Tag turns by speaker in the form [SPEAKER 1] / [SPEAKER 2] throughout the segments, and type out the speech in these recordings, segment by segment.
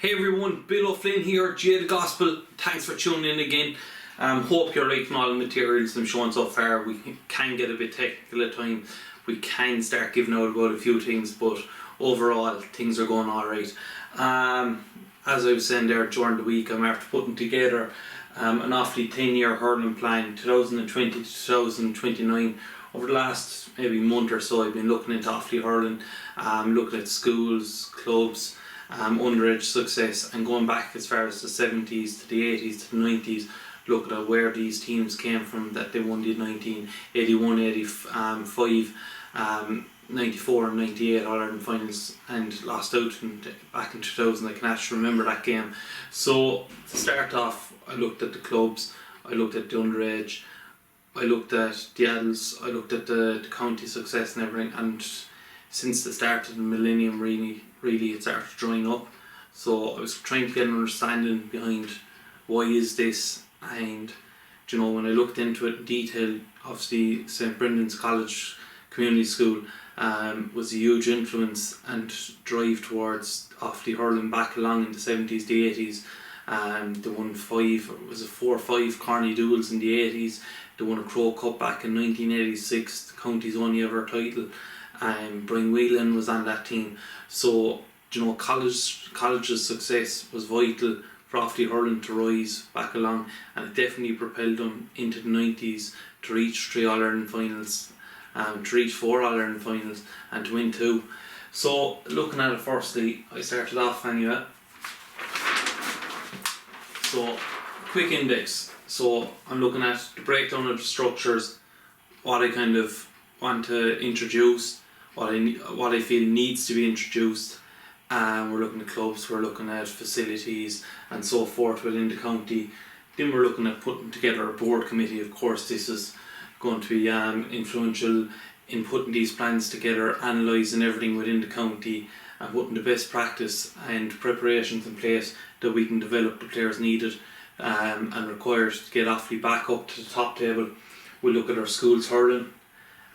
[SPEAKER 1] Hey everyone, Bill O'Flynn here, J the Gospel. Thanks for tuning in again. Hope you're liking all the materials I'm showing so far. We can get a bit technical at times. We can start giving out about a few things, but overall things are going alright. As I was saying there during the week, I'm after putting together an Offaly 10-year hurling plan, 2020 to 2029. Over the last maybe month or so, I've been looking into Offaly hurling, looking at schools, clubs, underage success, and going back as far as the 70s to the 80s to the 90s, looking at where these teams came from that they won the 1981, 85, 94 and 98 All-Ireland finals and lost out back in 2000. I can actually remember that game. So to start off, I looked at the clubs, I looked at the underage, I looked at the adults, I looked at the county success and everything, and since the start of the millennium really it started drying up. So I was trying to get an understanding behind why is this, and when I looked into it in detail, obviously St Brendan's College Community School was a huge influence and drive towards Offaly hurling back along in the 70s, the 80s. They won 4 or 5 Carney duels in the 80s. They won a Crow Cup back in 1986, the county's only ever title. Brian Whelan was on that team. So, college's success was vital for Offaly hurling to rise back along, and it definitely propelled them into the 90s to reach 3 All-Ireland finals, to reach 4 All-Ireland finals, and to win 2. So, looking at it firstly, I started off anyway. So, quick index. So, I'm looking at the breakdown of the structures, what I kind of want to introduce, what I feel needs to be introduced. We're looking at clubs, we're looking at facilities and so forth within the county. Then we're looking at putting together a board committee. Of course, this is going to be influential in putting these plans together, analysing everything within the county and putting the best practice and preparations in place that we can develop the players needed and required to get Offaly back up to the top table. We'll look at our schools hurling,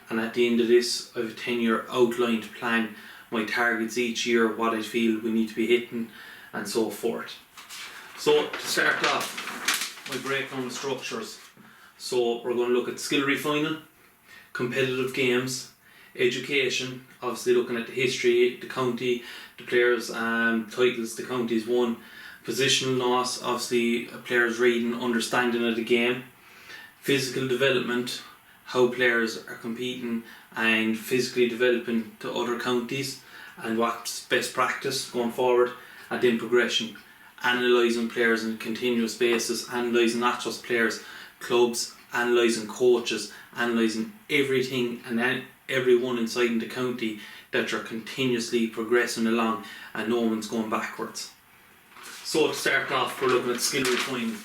[SPEAKER 1] and at the end of this I have a 10-year outlined plan, my targets each year, what I feel we need to be hitting and so forth. So to start off, my breakdown structures. So we're going to look at skill refining, competitive games, education, obviously looking at the history, the county, the players' titles the county's won, positional loss, obviously players' reading, understanding of the game, physical development, how players are competing and physically developing to other counties and what's best practice going forward, and then progression, analysing players on a continuous basis, analysing not just players, clubs, analysing coaches, analysing everything and everyone inside in the county that are continuously progressing along and no one's going backwards. So to start off, we're looking at skill refining.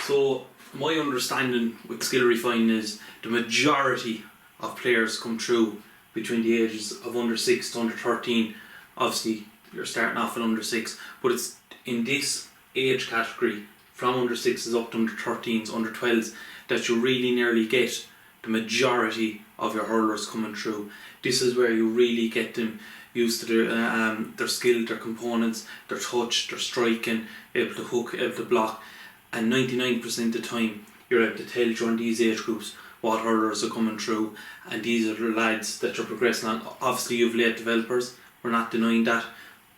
[SPEAKER 1] So my understanding with skill refining is the majority of players come through between the ages of under 6 to under 13. Obviously you're starting off at under 6, but it's in this age category from under 6s up to under 13s, under 12s, that you really nearly get the majority of your hurlers coming through. This is where you really get them used to their skill, their components, their touch, their striking, able to hook, able to block, and 99% of the time you're able to tell during these age groups what hurlers are coming through, and these are the lads that you're progressing on. Obviously you've late developers, we're not denying that,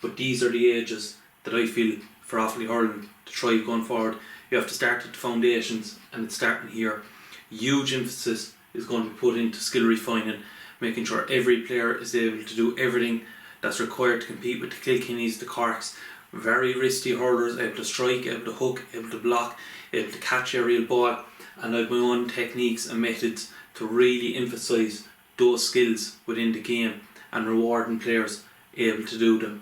[SPEAKER 1] but these are the ages that I feel for Offaly hurling to thrive going forward. You have to start at the foundations, and it's starting here. Huge emphasis is going to be put into skill refining, making sure every player is able to do everything that's required to compete with the Kilkennys, the Corks, very risky hurlers, able to strike, able to hook, able to block, able to catch aerial ball, and I have my own techniques and methods to really emphasise those skills within the game and rewarding players able to do them.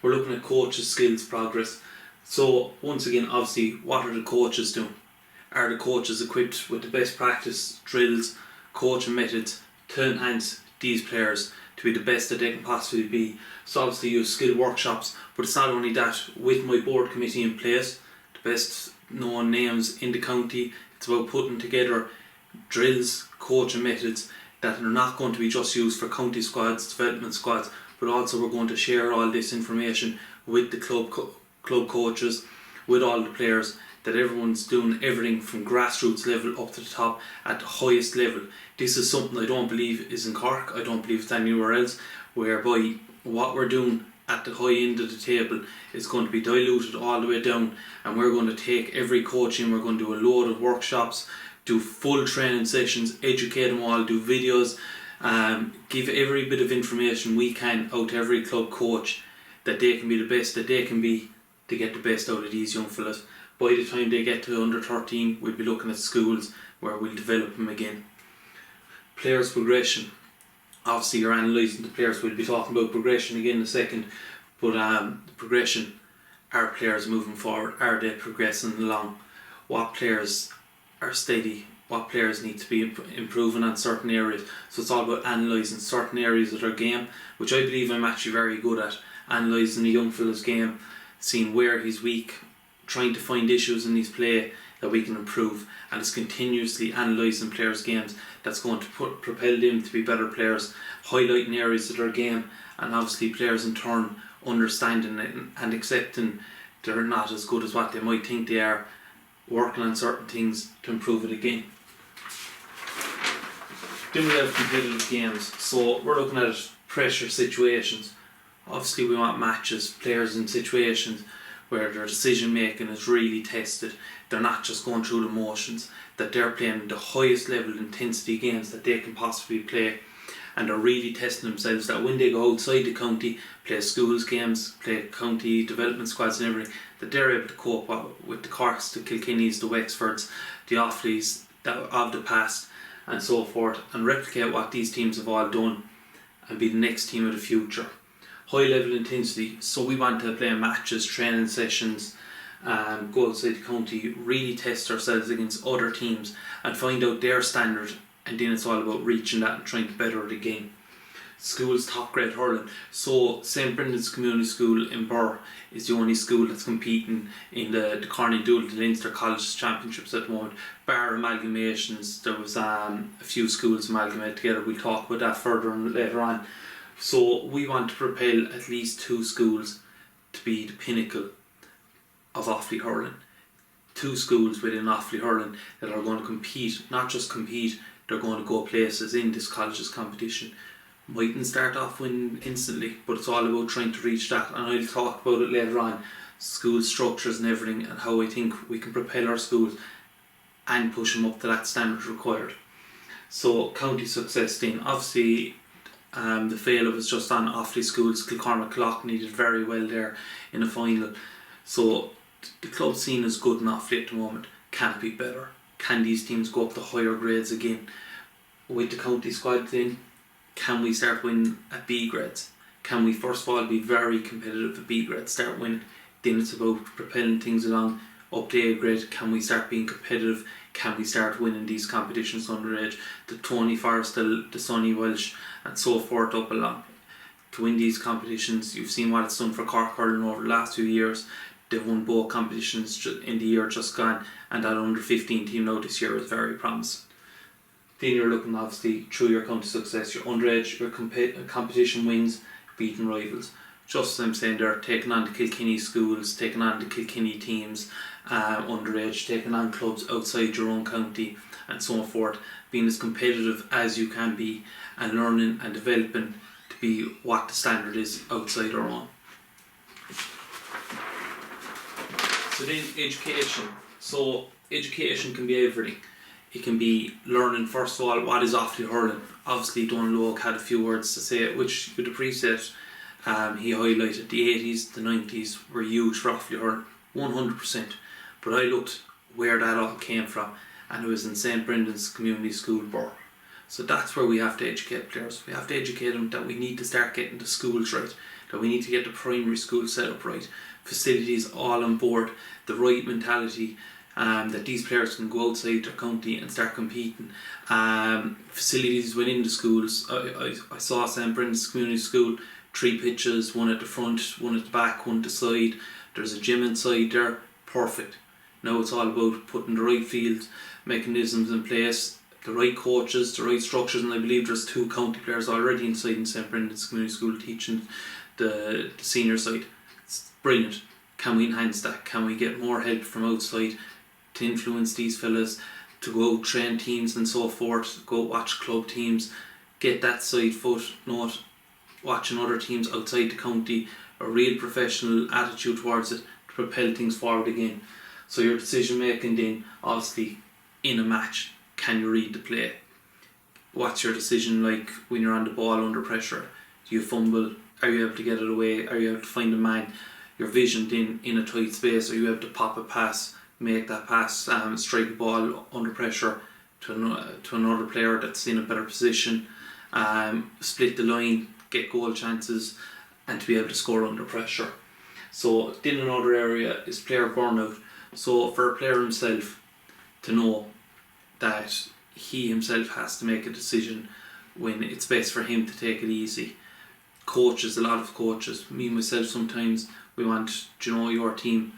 [SPEAKER 1] We're looking at coaches' skills progress. So once again, obviously, what are the coaches doing? Are the coaches equipped with the best practice, drills, coaching methods to enhance these players to be the best that they can possibly be? So obviously you have skill workshops, but it's not only that. With my board committee in place, the best known names in the county, it's about putting together drills, coaching methods that are not going to be just used for county squads, development squads, but also we're going to share all this information with the club coaches, with all the players, that everyone's doing everything from grassroots level up to the top at the highest level. This is something I don't believe is in Cork, I don't believe it's anywhere else, whereby what we're doing at the high end of the table is going to be diluted all the way down, and we're going to take every coach in, we're going to do a load of workshops, do full training sessions, educate them all, do videos, give every bit of information we can out to every club coach, that they can be the best that they can be to get the best out of these young fellas. By the time they get to under 13, we'll be looking at schools where we'll develop them again. Players' progression. Obviously you're analysing the players, we'll be talking about progression again in a second, but the progression, are players moving forward, are they progressing along, what players are steady, what players need to be improving on certain areas. So it's all about analysing certain areas of their game, which I believe I'm actually very good at, analysing a young fella's game, seeing where he's weak, trying to find issues in his play that we can improve, and it's continuously analysing players' games that's going to propel them to be better players, highlighting areas of their game, and obviously players in turn understanding it and accepting they're not as good as what they might think they are, working on certain things to improve it again. Then we have competitive games, so we're looking at pressure situations. Obviously we want matches, players in situations where their decision making is really tested, they're not just going through the motions, that they're playing the highest level intensity games that they can possibly play, and they're really testing themselves, that when they go outside the county, play schools games, play county development squads and everything, that they're able to cope with the Corks, the Kilkennys, the Wexfords, the Offaly's of the past and so forth, and replicate what these teams have all done and be the next team of the future. High level intensity, so we want to play matches, training sessions, go outside the county, really test ourselves against other teams and find out their standard, and then it's all about reaching that and trying to better the game. Schools top grade hurling, so St Brendan's Community School in Burr is the only school that's competing in the Corny Doodle, the Leinster College Championships at the moment, bar amalgamations. There was a few schools amalgamated together, we'll talk about that further later on. So we want to propel at least 2 schools to be the pinnacle of Offaly hurling. 2 schools within Offaly hurling that are going to compete, not just compete, they're going to go places in this college's competition. Mightn't start off winning instantly, but it's all about trying to reach that, and I'll talk about it later on, school structures and everything, and how I think we can propel our schools and push them up to that standard required. So county success then, obviously the fail was just on Offaly schools. Kilcormac Cloughney did very well there in the final. So the club scene is good in Offaly at the moment. Can it be better? Can these teams go up to higher grades again? With the county squad then, can we start winning at B grades? Can we first of all be very competitive at B grades, start winning? Then it's about propelling things along up to A grade. Can we start being competitive? Can we start winning these competitions underage? The Tony Forrestal, the Sonny Welsh and so forth up along. To win these competitions, you've seen what it's done for Cork hurling over the last 2 years. They've won both competitions in the year just gone, and that under 15 team now this year is very promising. Then you're looking obviously through your county success, your underage, your competition wins, beating rivals. Just as I'm saying there, taking on the Kilkenny schools, taking on the Kilkenny teams, underage, taking on clubs outside your own county and so forth, being as competitive as you can be and learning and developing to be what the standard is outside our own. So then education. So education can be everything. It can be learning first of all what is Offaly hurling. Obviously Donal Logue had a few words to say, which you'd appreciate. He highlighted the 80s, the 90s were huge for Offaly hurling, 100%. But I looked where that all came from, and it was in St Brendan's Community School, Burr. So that's where we have to educate players. We have to educate them that we need to start getting the schools right, that we need to get the primary school set up right, facilities all on board, the right mentality, that these players can go outside their county and start competing. Facilities within the schools. I saw St Brendan's Community School, 3 pitches, one at the front, one at the back, one at the side. There's a gym inside there, perfect. Now it's all about putting the right field mechanisms in place, the right coaches, the right structures, and I believe there's 2 county players already inside in St Brendan's Community School teaching the senior side. It's brilliant. can we enhance that? Can we get more help from outside to influence these fellas to go train teams and so forth, go watch club teams, get that side foot, not watching other teams outside the county, a real professional attitude towards it to propel things forward again. So your decision making then, obviously, in a match, can you read the play? What's your decision like when you're on the ball under pressure? Do you fumble? Are you able to get it away? Are you able to find a man? Your vision then in a tight space, are you able to pop a pass, make that pass, strike a ball under pressure to another player that's in a better position, split the line, get goal chances, and to be able to score under pressure. So then another area is player burnout. So for a player himself to know that he himself has to make a decision when it's best for him to take it easy. Coaches, a lot of coaches, me myself sometimes, we want, your team,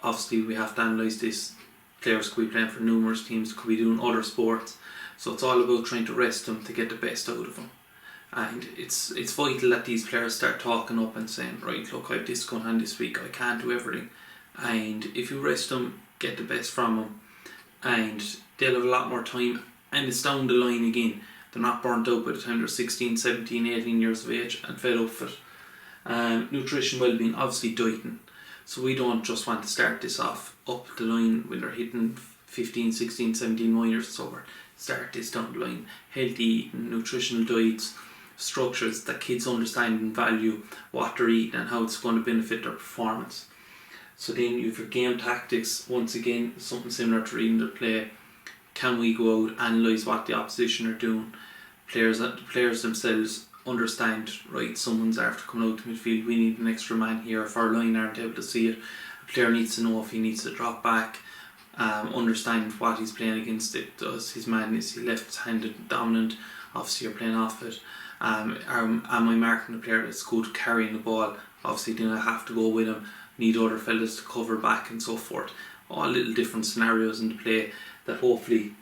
[SPEAKER 1] obviously we have to analyse this. Players could be playing for numerous teams, could be doing other sports. So it's all about trying to rest them to get the best out of them. And it's vital that these players start talking up and saying, right, look, I have this going on this week, I can't do everything. And if you rest them, get the best from them, and they'll have a lot more time, and it's down the line again. They're not burnt out by the time they're 16, 17, 18 years of age and fed up with it. Nutrition, well-being, obviously dieting. So we don't just want to start this off up the line when they're hitting 15, 16, 17, 1 years sober. Start this down the line. Healthy eating, nutritional diets, structures that kids understand and value what they're eating and how it's going to benefit their performance. So then you have your game tactics, once again something similar to reading the play. Can we go out, analyse what the opposition are doing? The players themselves understand, right, someone's after coming out to midfield, we need an extra man here. If our line aren't able to see it, a player needs to know if he needs to drop back, understand what he's playing against. It does his man, is he left-handed dominant? Obviously you're playing off it. Am I marking a player that's good carrying the ball? Obviously then I have to go with him, need other fellas to cover back and so forth. All little different scenarios in the play that hopefully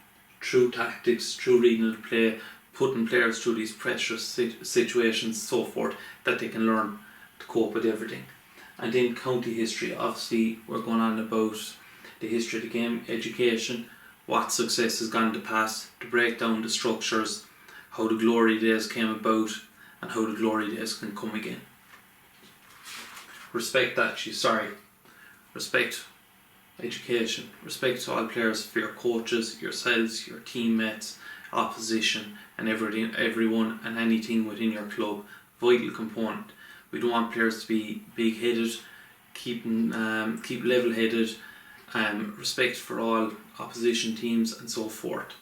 [SPEAKER 1] through tactics, through reading of the play, putting players through these pressure situations, so forth, that they can learn to cope with everything. And then county history, obviously we're going on about the history of the game, education, what success has gone in the past, to break down the structures, how the glory days came about, and how the glory days can come again. Respect education, respect to all players, for your coaches, yourselves, your teammates, opposition, and everyone and anything within your club. Vital component. We don't want players to be big-headed, keep level-headed, respect for all opposition teams and so forth.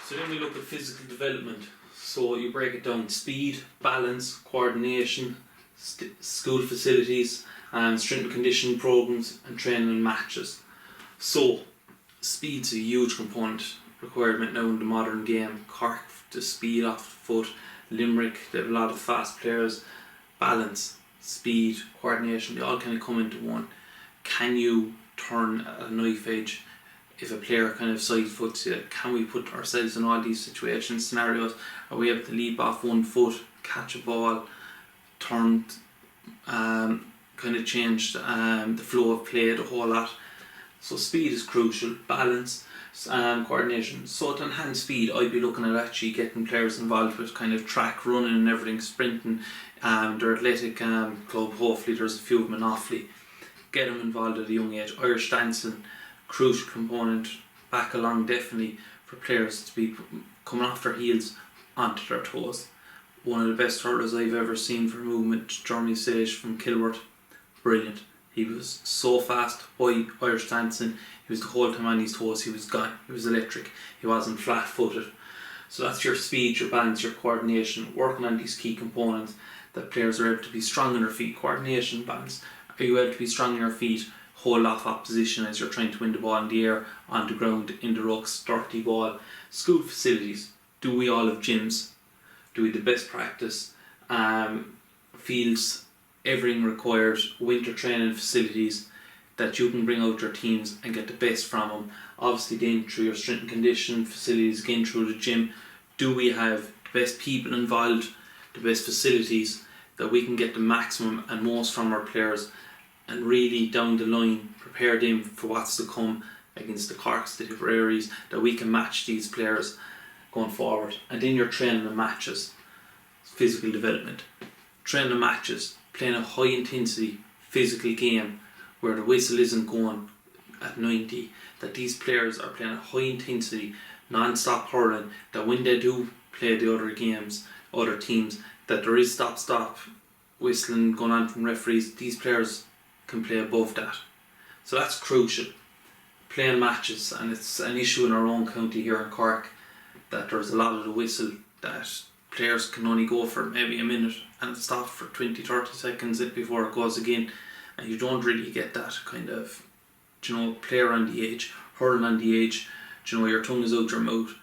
[SPEAKER 1] So then we look at physical development. So you break it down: speed, balance, coordination, school facilities, strength and conditioning programs, and training and matches. So speed's a huge component requirement now in the modern game. Cork, the speed off the foot. Limerick, they have a lot of fast players. Balance, speed, coordination, they all kind of come into one. Can you turn a knife edge? If a player kind of side foots you, can we put ourselves in all these situations, scenarios? Are we able to leap off 1 foot, catch a ball, turn, kind of change the flow of play, the whole lot? So speed is crucial. Balance, coordination. So to enhance speed, I'd be looking at actually getting players involved with kind of track running and everything, sprinting. Their athletic club, hopefully there's a few of them in Offaly. Get them involved at a young age. Irish dancing, crucial component, back along definitely, for players to be coming off their heels onto their toes. One of the best hurlers I've ever seen for movement, Johnny Sage from Kilworth. Brilliant. He was so fast by Irish dancing. He was the whole time on his toes. He was gone. He was electric. He wasn't flat-footed. So that's your speed, your balance, your coordination, working on these key components that players are able to be strong on their feet. Coordination, balance. Are you able to be strong on your feet? Hold off opposition as you're trying to win the ball in the air, on the ground, in the rucks, dirty ball. School facilities. Do we all have gyms? Do we have the best practice? Fields, everything required, winter training facilities that you can bring out your teams and get the best from them. Obviously then through your strength and conditioning facilities, again through the gym. Do we have the best people involved, the best facilities that we can get the maximum and most from our players, and really down the line prepare them for what's to come against the Corks, the Tipperaries, that we can match these players going forward. And then you're training the matches, physical development, training the matches, playing a high intensity physical game where the whistle isn't going at 90, that these players are playing a high intensity non-stop hurling, that when they do play the other games, other teams, that there is stop whistling going on from referees. These players can play above that. So that's crucial. Playing matches, and it's an issue in our own county here in Cork, that there's a lot of the whistle that players can only go for maybe a minute and it stops for 20-30 seconds before it goes again, and you don't really get that kind of, player on the edge, hurling on the edge, your tongue is out your mouth,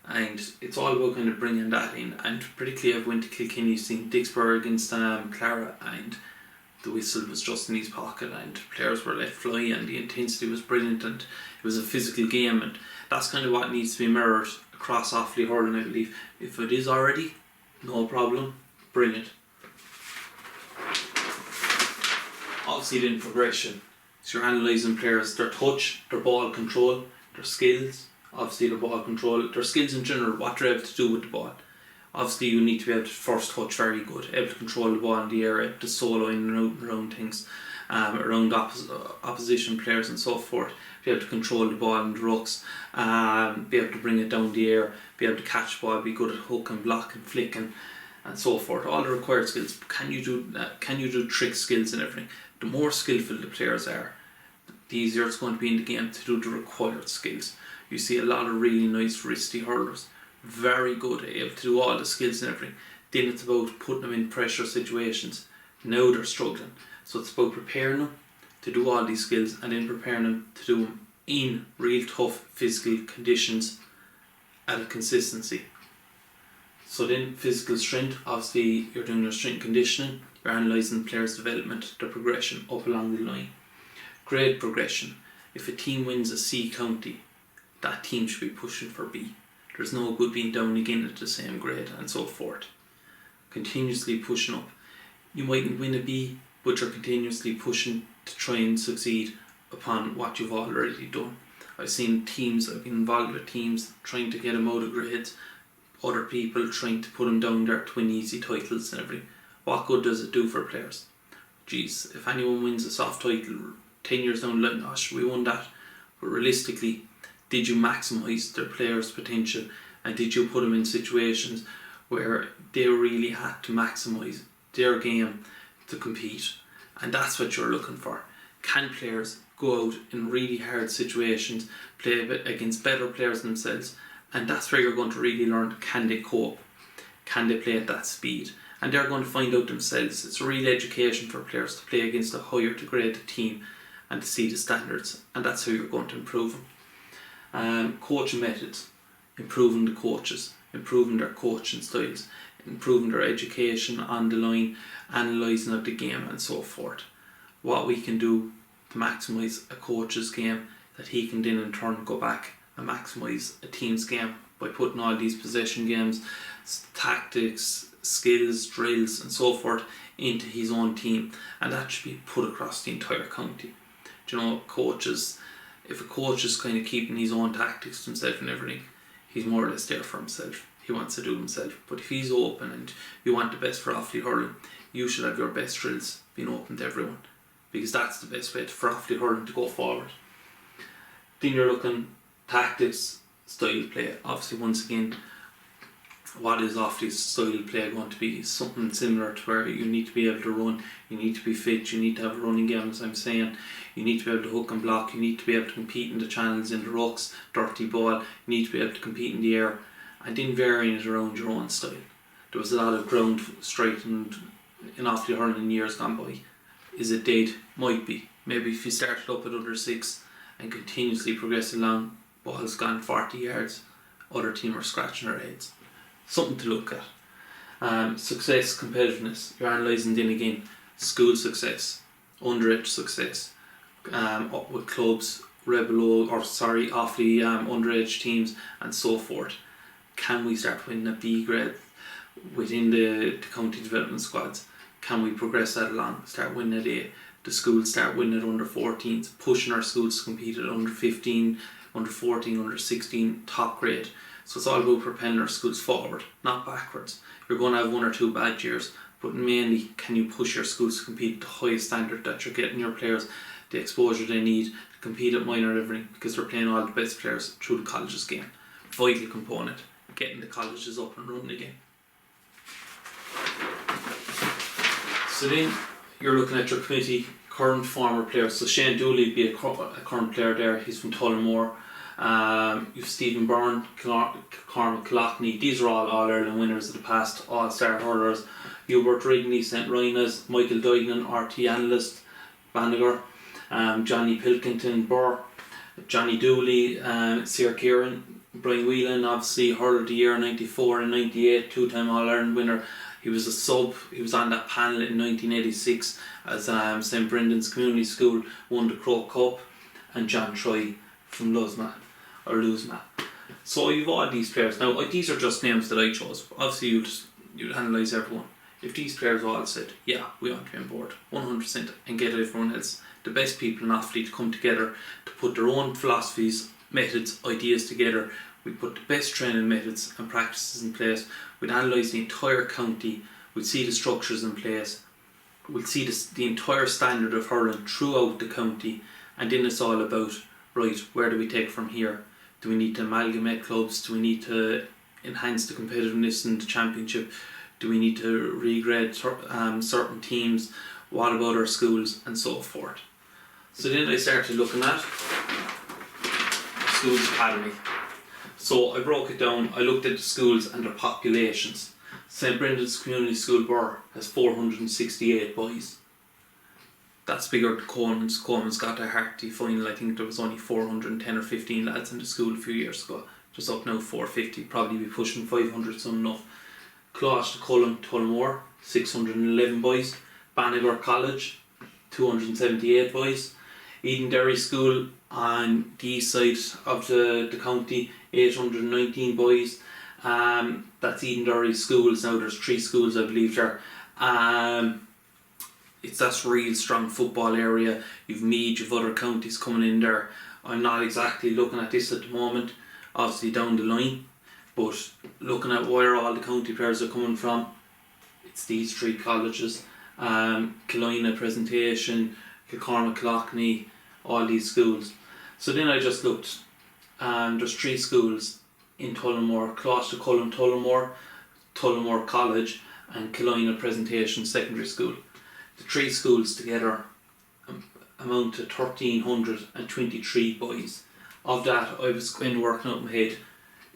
[SPEAKER 1] and it's all about kind of bringing that in. And particularly I've went to Kilkenny, seen Dixborough against Clara, and the whistle was just in his pocket and players were let fly and the intensity was brilliant and it was a physical game, and that's kind of what needs to be mirrored across Offaly hurling, I believe. If it is already, no problem, brilliant. Obviously then progression, so you're analysing players, their touch, their ball control, their skills, obviously their ball control, their skills in general, what they're able to do with the ball. Obviously you need to be able to first touch very good, able to control the ball in the air, able to solo in and around things, around opposition players and so forth, be able to control the ball in the rucks, be able to bring it down the air, be able to catch the ball, be good at hook and block and flicking and so forth, all the required skills. Can you do trick skills and everything? The more skillful the players are, the easier it's going to be in the game to do the required skills. You see a lot of really nice wristy hurlers, very good, able to do all the skills and everything. Then it's about putting them in pressure situations. Now they're struggling, so it's about preparing them to do all these skills and then preparing them to do them in real tough physical conditions at a consistency. So then physical strength, obviously you're doing your strength conditioning, you're analysing the players' development, their progression up along the line. Grade progression, if a team wins a C county, that team should be pushing for B. There's no good being down again at the same grade and so forth. Continuously pushing up. You mightn't win a B, but you're continuously pushing to try and succeed upon what you've already done. I've been involved with teams trying to get them out of grades, other people trying to put them down there to win easy titles and everything. What good does it do for players? Geez, if anyone wins a soft title 10 years down the line, gosh, we won that. But realistically, did you maximise their players' potential, and did you put them in situations where they really had to maximise their game to compete? And that's what you're looking for. Can players go out in really hard situations, play against better players themselves? And that's where you're going to really learn, can they cope? Can they play at that speed? And they're going to find out themselves. It's a real education for players to play against a higher degraded team and to see the standards, and that's how you're going to improve them. Coaching methods, improving the coaches, improving their coaching styles, improving their education on the line, analysing of the game and so forth. What we can do to maximise a coach's game, that he can then in turn go back and maximise a team's game by putting all these possession games, tactics, skills, drills and so forth into his own team, and that should be put across the entire county. Coaches, if a coach is kind of keeping his own tactics to himself and everything, he's more or less there for himself. He wants to do himself. But if he's open and you want the best for Offaly hurling, you should have your best drills being open to everyone, because that's the best way for Offaly hurling to go forward. Then you're looking tactics, style play. Obviously, once again, what is Offaly's style play going to be? Something similar to where you need to be able to run, you need to be fit, you need to have a running game, as I'm saying, you need to be able to hook and block, you need to be able to compete in the channels, in the rucks, dirty ball, you need to be able to compete in the air, and then varying it around your own style. There was a lot of ground striking in Offaly hurling in years gone by. Is it dead? Might be. Maybe if you started up at under 6 and continuously progress along, ball's gone 40 yards, other team are scratching their heads. Something to look at. Success, competitiveness. You're analysing then again school success, underage success, up with clubs, Offaly underage teams and so forth. Can we start winning a B grade within the county development squads? can we progress that along, start winning at 8, the schools start winning at under 14s, pushing our schools to compete at under 15, under 14, under 16, top grade. So it's all about propelling our schools forward, not backwards. You're going to have 1 or 2 bad years, but mainly can you push your schools to compete at the highest standard, that you're getting your players the exposure they need to compete at minor everything, because they're playing all the best players through the colleges game. Vital component, getting the colleges up and running again. So then you're looking at your committee, current, former players. So Shane Dooley would be a current player there, he's from Tullamore. You've Stephen Byrne, Cormac Loughney, these are all All-Ireland winners of the past, all-star hurlers. Hubert Rigney, St. Ryna's, Michael Duignan, RT analyst, Banagher, Johnny Pilkington, Burr, Johnny Dooley, Sir Kieran, Brian Whelan, obviously Hurler of the Year 94 and 98, 2-time All-Ireland winner. He was a sub, he was on that panel in 1986 as St. Brendan's Community School won the Crow Cup, and John Troy from Lusma. So you've all these players. Now these are just names that I chose. Obviously you'd analyse everyone. If these players all said, yeah, we want to be on board 100% and get everyone else, the best people in Offaly, to come together to put their own philosophies, methods, ideas together. We put the best training methods and practices in place. We'd analyse the entire county. We'd see the structures in place. We'd see the entire standard of hurling throughout the county. And then it's all about, right, where do we take from here? Do we need to amalgamate clubs? Do we need to enhance the competitiveness in the championship? Do we need to regrade certain teams? What about our schools? And so forth. So then I started looking at schools academy. So I broke it down, I looked at the schools and their populations. St. Brendan's Community School Burr has 468 boys. That's bigger than Coleman's. Coleman's got their Harty final. I think there was only 410 or 15 lads in the school a few years ago. Just up now 450, probably be pushing 500 soon enough. Closh to Cullen, Tullamore, 611 boys. Banagher College, 278 boys. Edenderry School on the east side of the county, 819 boys. That's Edenderry schools. Now there's 3 schools I believe there. That's real strong football area. You've Meath, you've other counties coming in there. I'm not exactly looking at this at the moment, obviously down the line, but looking at where all the county players are coming from, it's these 3 colleges. Kilina Presentation, Kilcormac Loughney, all these schools. So then I just looked, there's 3 schools in Tullamore, Closh to Cullen Tullamore, Tullamore College and Kilina Presentation Secondary School. The 3 schools together amount to 1,323 boys. Of that, I was kind of working out in my head,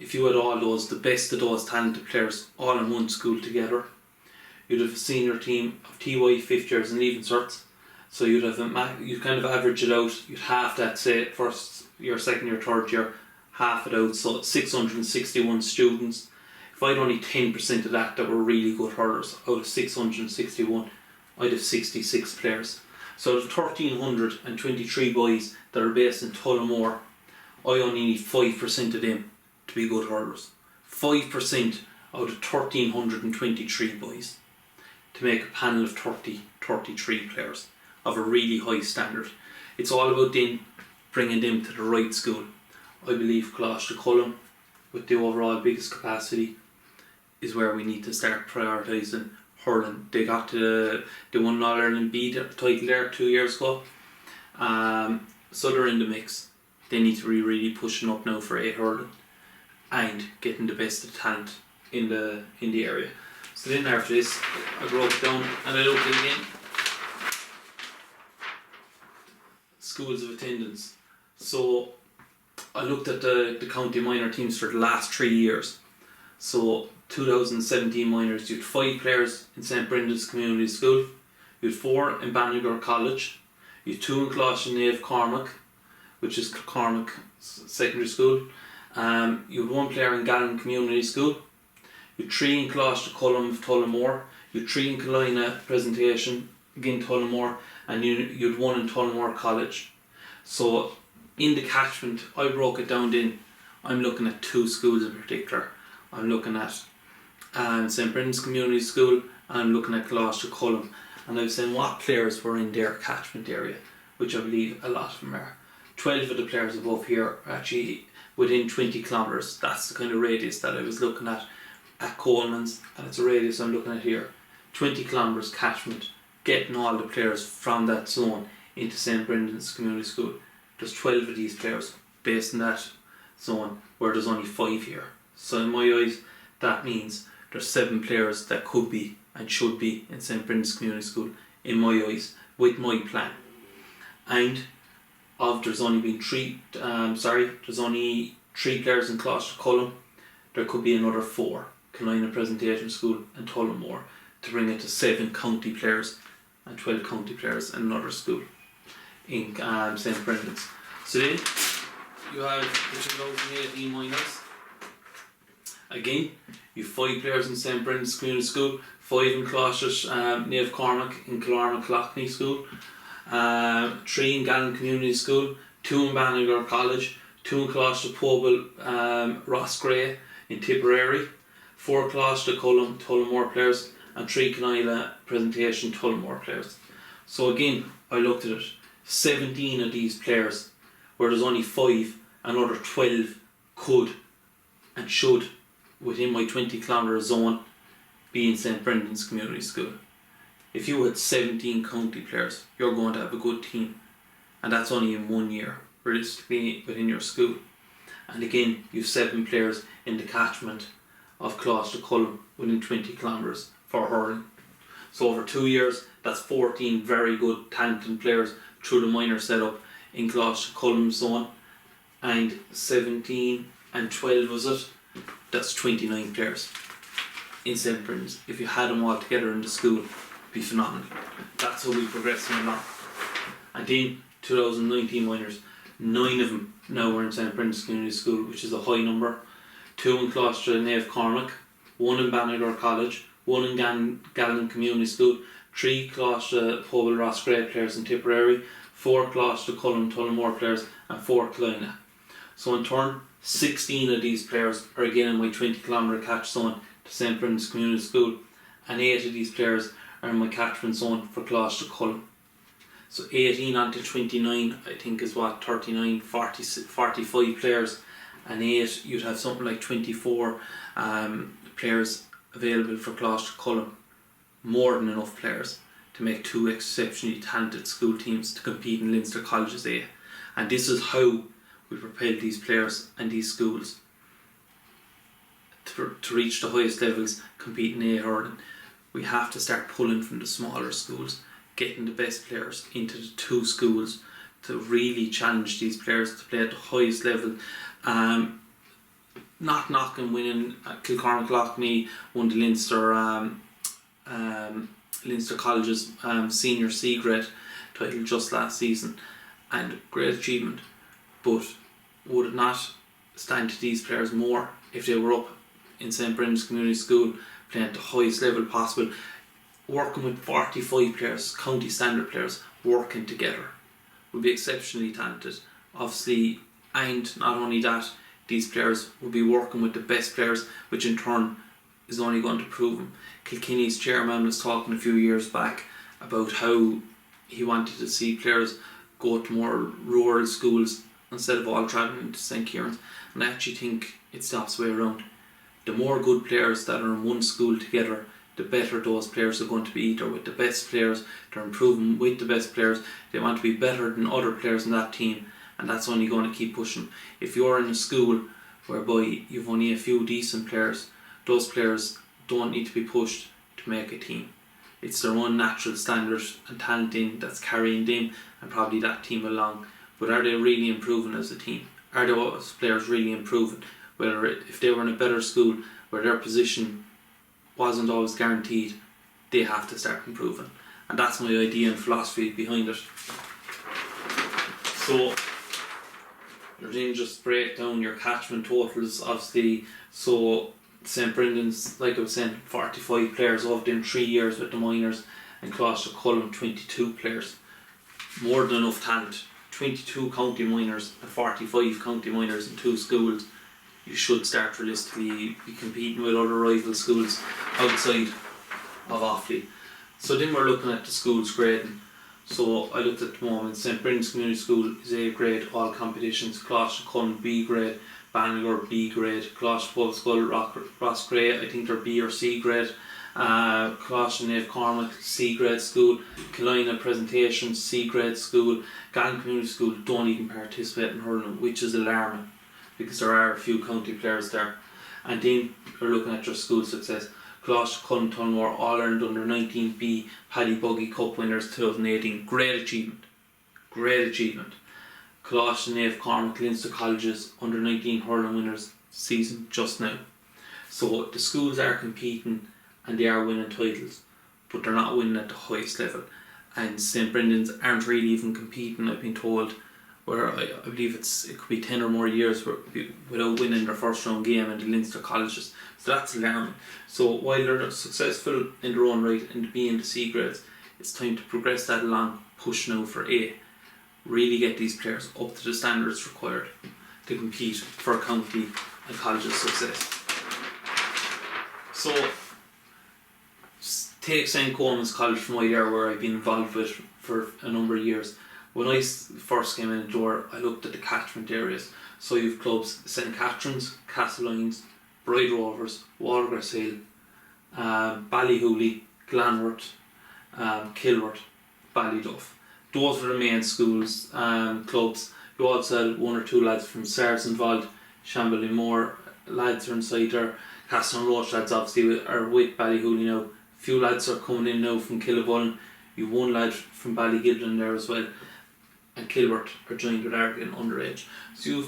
[SPEAKER 1] if you had all those, the best of those talented players all in one school together, you'd have a senior team of TY 5th years and leaving certs. So you'd kind of average it out. You'd half that, say, first year, second year, third year, half it out. So 661 students. If I had only 10% of that were really good hurlers, out of 661, I'd have 66 players. So out of 1,323 boys that are based in Tullamore, I only need 5% of them to be good hurlers. 5% out of 1,323 boys to make a panel of 33 players of a really high standard. It's all about then bringing them to the right school. I believe Closh to Cullen, with the overall biggest capacity, is where we need to start prioritising hurling. They won All-Ireland B title there 2 years ago. So they're in the mix. They need to be really pushing up now for 8 hurling and getting the best of talent in the area. So then after this, I broke it down and I looked at it again. Schools of attendance. So I looked at the county minor teams for the last 3 years. So 2017 minors, you had 5 players in St. Brendan's Community School, you had 4 in Banagher College, you had 2 in Closh and Naomh Cormac, which is Cormac Secondary School, you had 1 player in Gallen Community School, you had 3 in Closh to Cullen of Tullamore, you had 3 in Kilina Presentation, again Tullamore, and you had 1 in Tullamore College. So in the catchment, I broke it down then, I'm looking at 2 schools in particular. I'm looking at St. Brendan's Community School and I'm looking at Coláiste Cullen, and I was saying what players were in their catchment area, which I believe a lot of them are. 12 of the players above here are actually within 20 kilometres. That's the kind of radius that I was looking at Coleman's, and it's a radius I'm looking at here. 20 kilometres catchment, getting all the players from that zone into St Brendan's Community School. There's 12 of these players based in that zone, where there's only 5 here. So in my eyes, that means there's 7 players that could be and should be in St Brendan's Community School, in my eyes, with my plan. And there's only 3 players in Coláiste Cullen. There could be another 4, Killiney Presentation School and Tullamore, to bring it to 7 county players and 12 county players in another school in St Brendan's. So then you have the 2018 minors. Again, you have 5 players in St Brendan's Community School, 5 in Coláiste Nave Cormac in Killarney Cloughney School, 3 in Gallen Community School, 2 in Banagher College, 2 in Coláiste Pobal Rossgray in Tipperary, 4 Coláiste Cullen Tullamore players, and 3 Killiney Presentation Tullamore players. So again, I looked at it, 17 of these players, where there's only 5, another 12 could and should, within my 20 kilometre zone, be in St Brendan's Community School. If you had 17 county players, you're going to have a good team, and that's only in 1 year, realistically, within your school. And again, you have 7 players in the catchment of Coláiste Cullen within 20 kilometres for hurling. So over 2 years, that's 14 very good, talented players through the minor setup in Coláiste Cullen's zone, and 17 and 12 was it? That's 29 players in St Brendan's. If you had them all together in the school, it'd be phenomenal. That's how we progress along. And then 2019 minors, 9 of them now are in St Brendan's Community School, which is a high number. 2 in Coláiste Nave Cormac, 1 in Banagher College, 1 in Gallen Community School, 3 Coláiste Pobal Rossgray players in Tipperary, 4 Coláiste Cullen Tullamore players, and 4 Killiney. So in turn, 16 of these players are again in my 20 kilometre catch zone to St Brendan's Community School, and 8 of these players are in my catchment zone for Coláiste Cullen. So 18 on to 29, I think is what, 39, 40, 45 players, and 8, you'd have something like 24 players available for Coláiste Cullen. More than enough players to make 2 exceptionally talented school teams to compete in Leinster Colleges A. And this is how we propel these players and these schools to reach the highest levels, competing in A hurling. We have to start pulling from the smaller schools, getting the best players into the 2 schools to really challenge these players to play at the highest level. Not knocking winning Kilcormac Loughney won the Leinster College's senior C grade title just last season, and great achievement, but would it not stand to these players more if they were up in St Brendan's Community School playing at the highest level possible, working with 45 players, county standard players, working together? Would be exceptionally talented, obviously, and not only that, these players will be working with the best players, which in turn is only going to prove them. Kilkenny's chairman was talking a few years back about how he wanted to see players go to more rural schools instead of all travelling to St Kieran's, and I actually think it's the opposite way around. The more good players that are in one school together, the better those players are going to be. They're with the best players, they're improving with the best players, they want to be better than other players in that team, and that's only going to keep pushing. If you're in a school whereby you've only a few decent players, those players don't need to be pushed to make a team. It's their own natural standard and talent in that's carrying them and probably that team along. But are they really improving as a team? Are those players really improving? Whether if they were in a better school where their position wasn't always guaranteed, they have to start improving. And that's my idea and philosophy behind it. So you're then just break down your catchment totals, obviously. So St Brendan's, like I was saying, 45 players over them 3 years with the minors, and Coláiste Cullen 22 players. More than enough talent. 22 county minors and 45 county minors in 2 schools. You should start realistically be competing with other rival schools outside of Offaly. So then we're looking at the schools grading. So I looked at the moment, St Brendan's Community School is A grade, all competitions, Closh B grade, Bangor B grade, Closh Pub School, Rossgrey, I think they're B or C grade, Closh and Nave Cormac C grade school, Kilina Presentation C grade school, Gallen Community School don't even participate in hurling, which is alarming because there are a few county players there. And then we're looking at your school success. Closh, Cullen, Tullamore, All Ireland Under 19B, Paddy Buggy Cup winners 2018. Great achievement. Great achievement. Closh and Nave Cormac, Leinster Colleges Under 19 hurling winners season just now. So the schools are competing and they are winning titles, but they're not winning at the highest level. And St Brendan's aren't really even competing, I've been told, where I believe it could be 10 or more years without winning their first round game in the Leinster Colleges. So that's alarming. So while they're successful in their own right in the B and the C grades, it's time to progress that along, push now for A. Really get these players up to the standards required to compete for county and colleges success. So take St Coleman's College from my area where I've been involved with for a number of years. When I first came in the door, I looked at the catchment areas. So you've clubs St Catherine's, Castlelynes, Bride Rovers, Watergrass Hill, Ballyhooly, Glanworth, Kilworth, Ballyduff. Those were the main schools, clubs. You also had one or two lads from SARS involved, Shambley Moore lads are inside there, Castle Roach lads obviously are with Ballyhooly now. Few lads are coming in now from Killabullen. You've one lad from Ballygibden there as well, and Kilworth are joined with Argan underage. So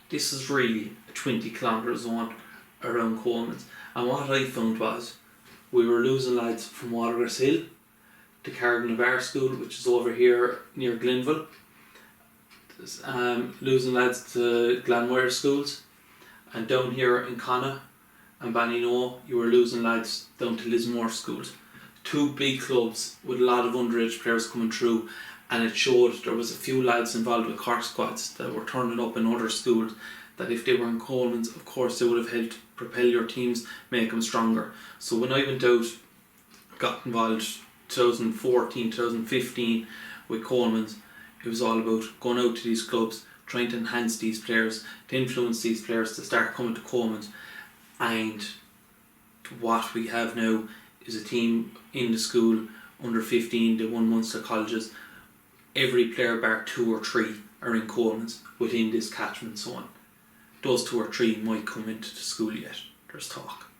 [SPEAKER 1] this is really a 20 kilometre zone around Coleman's. And what I found was we were losing lads from Watergrass Hill to Carrigan of our school, which is over here near Glenville, losing lads to Glanware schools, and down here in Connacht and Ballyknoe you were losing lads down to Lismore schools. Two big clubs with a lot of underage players coming through, and it showed there was a few lads involved with Cork squads that were turning up in other schools that if they were in Coleman's, of course they would have helped propel your teams, make them stronger. So when I went out, got involved 2014, 2015 with Coleman's, it was all about going out to these clubs, trying to enhance these players, to influence these players to start coming to Coleman's. And what we have now is a team in the school under 15, they won Munster colleges. Every player bar 2 or 3 are in Coleman's within this catchment zone. Those 2 or 3 might come into the school yet, there's talk.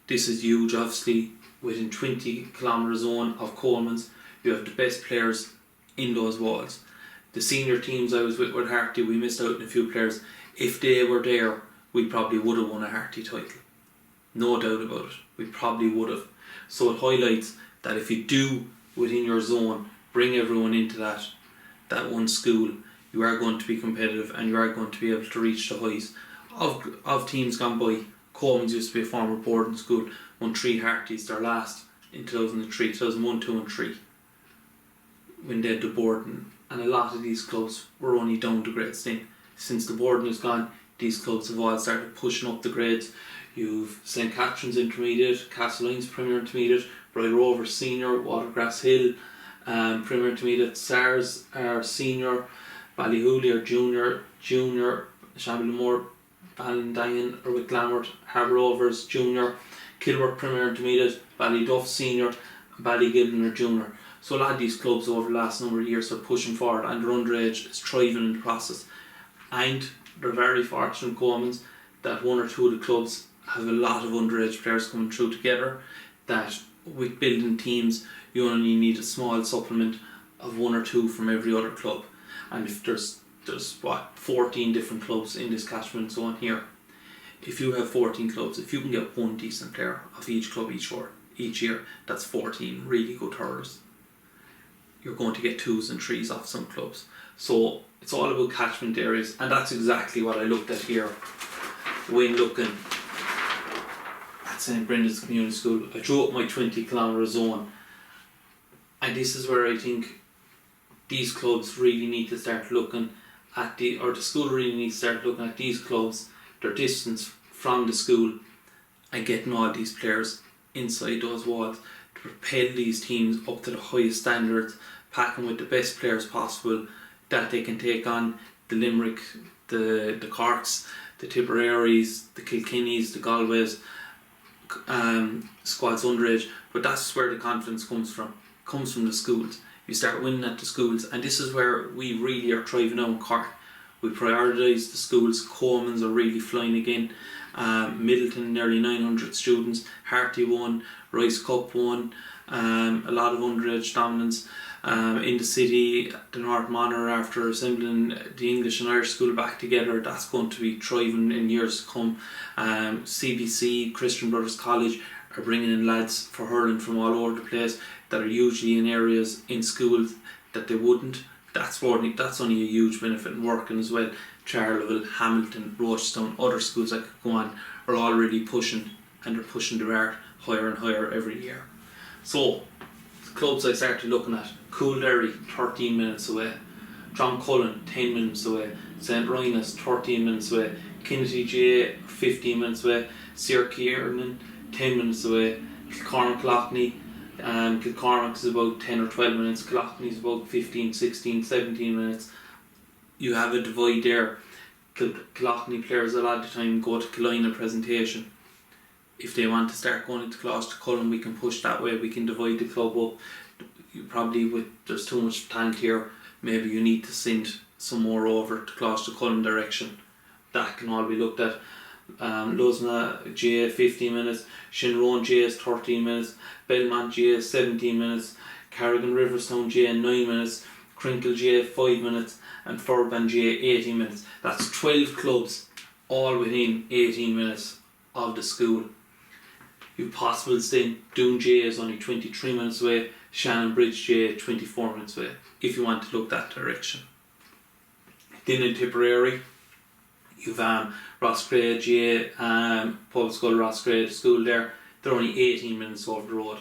[SPEAKER 1] This is huge, obviously. Within 20 kilometre zone of Coleman's, you have the best players in those walls. The senior teams I was with Harty, we missed out on a few players. If they were there, we probably would have won a Harty title. No doubt about it, we probably would have. So it highlights that if you do, within your zone, bring everyone into that one school, you are going to be competitive and you are going to be able to reach the highs of teams gone by. Coleman's used to be a former boarding school, won 3 Harties, their last in 2003, 2001, 2 and 3 when they had the boarding, and a lot of these clubs were only down to grades then. Since the boarding is gone, these clubs have all started pushing up the grades. You've St Catherine's Intermediate, Castlelynes Premier Intermediate, Bride Rovers Senior, Watergrass Hill Premier Intermediate, SARS are Senior, Ballyhooly are Junior, Shambley Ballindian are with Glanworth, Harbour Rovers Junior, Kilworth Premier Intermediate, Ballyduff Senior, and Ballygibden are Junior. So a lot of these clubs over the last number of years are pushing forward and their underage is thriving in the process. And they're very fortunate in Coleman's that 1 or 2 of the clubs have a lot of underage players coming through together, that with building teams you only need a small supplement of 1 or 2 from every other club. And if there's 14 different clubs in this catchment zone here, if you have 14 clubs, if you can get 1 decent player of each club each year, that's 14 really good hurlers. You're going to get 2s and 3s off some clubs. So it's all about catchment areas, and that's exactly what I looked at here when looking at St Brendan's Community School. I drew up my 20 kilometre zone, and this is where I think these clubs really need to start looking at the school really needs to start looking at these clubs, their distance from the school, and getting all these players inside those walls to propel these teams up to the highest standards, pack them with the best players possible that they can take on the Limerick, the Corks, the Tipperaries, the Kilkennys, the Galways, squads underage. But that's where the confidence comes from the schools. You start winning at the schools, and this is where we really are thriving now in Cork. We prioritise the schools. Coleman's are really flying again. Middleton, nearly 900 students. Harty won, Rice Cup won. A lot of underage dominance. In the city, the North Manor, after assembling the English and Irish school back together, that's going to be thriving in years to come. CBC, Christian Brothers College, are bringing in lads for hurling from all over the place that are usually in areas in schools that they wouldn't. That's only a huge benefit in working as well. Charleville, Hamilton, Rochestown, other schools that could go on are already pushing, and they're pushing their art higher and higher every year. So, clubs I started looking at: Coolderry, 13 minutes away; John Cullen, 10 minutes away; St. Ryan's, 13 minutes away; Kinnity GA, 15 minutes away; Sir Kiernan, 10 minutes away; Kilcormac Loughney, Kilcormac is about 10 or 12 minutes, Loughney is about 15, 16, 17 minutes. You have a divide there. Loughney players a lot of the time go to Killeen presentation. If they want to start going into Closter Cullen, we can push that way. We can divide the club up. You probably, there's too much talent here, maybe you need to send some more over to Closter Cullen direction. That can all be looked at. Lusna GA, 15 minutes; Shinrone GA is 13 minutes; Belmont GA 17 minutes; Carrigan Riverstone GA 9 minutes; Crinkle GA 5 minutes; and Furban GA 18 minutes. That's 12 clubs all within 18 minutes of the school. You possible then Doon GA is only 23 minutes away; Shannon Bridge GA 24 minutes away, if you want to look that direction. Then in Tipperary, you've Roscrea GA, Paul Skull Roscrea, the school there, they're only 18 minutes over the road.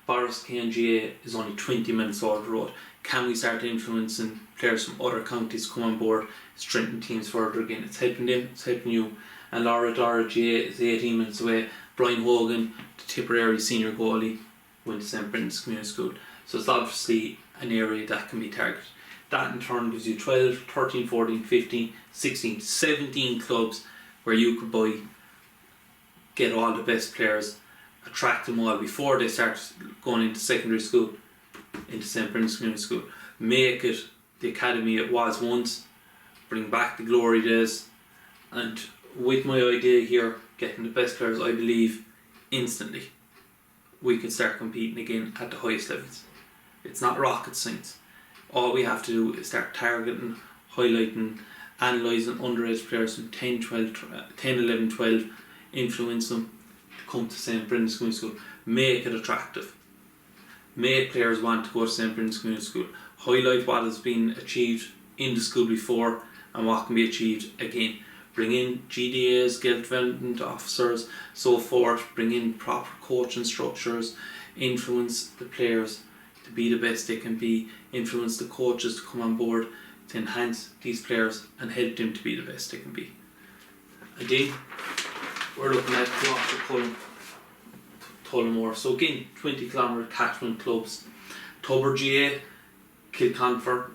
[SPEAKER 1] Boris Kane GA is only 20 minutes over the road. Can we start influencing players from other counties come on board, strengthen teams further again? It's helping them, it's helping you. And Laura Dora GA is 18 minutes away. Brian Hogan, the Tipperary senior goalie, went to St. Brendan's Community School. So it's obviously an area that can be targeted. That in turn gives you 12, 13, 14, 15, 16, 17 clubs where you could get all the best players, attract them all before they start going into secondary school, into St. Brendan's Community School. Make it the academy it was once, bring back the glory days, and with my idea here, getting the best players, I believe instantly we can start competing again at the highest levels. It's not rocket science. All we have to do is start targeting, highlighting, analysing underage players from 10, 11, 12, influence them to come to St. Brendan's Community School. Make it attractive. Make players want to go to St. Brendan's Community School. Highlight what has been achieved in the school before and what can be achieved again. Bring in GDAs, Guild Development Officers, so forth. Bring in proper coaching structures. Influence the players to be the best they can be. Influence the coaches to come on board to enhance these players and help them to be the best they can be. Again, we're looking at Closter Cullen, Tullamore. So again, 20 kilometre catchment clubs. Tubber GA, Kilconverb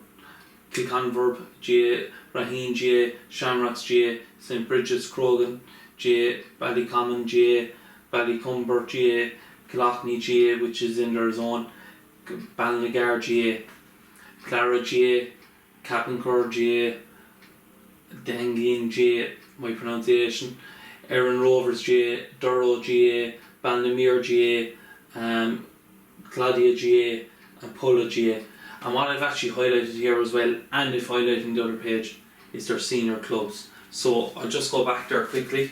[SPEAKER 1] GA, Raheen GA, Shamrocks GA, St. Bridget's Croghan GA, Ballycommon GA, Ballycumber GA, Killochny GA, which is in their zone, Balnagar GA, Clara GA, Cappincur GA, Dangeen GA, my pronunciation, Erin Rovers GA, Durrow GA, Balnamere GA, Claudia GA, and Pulla GA. And what I've actually highlighted here as well, and if highlighting the other page, is their senior clubs. So I'll just go back there quickly.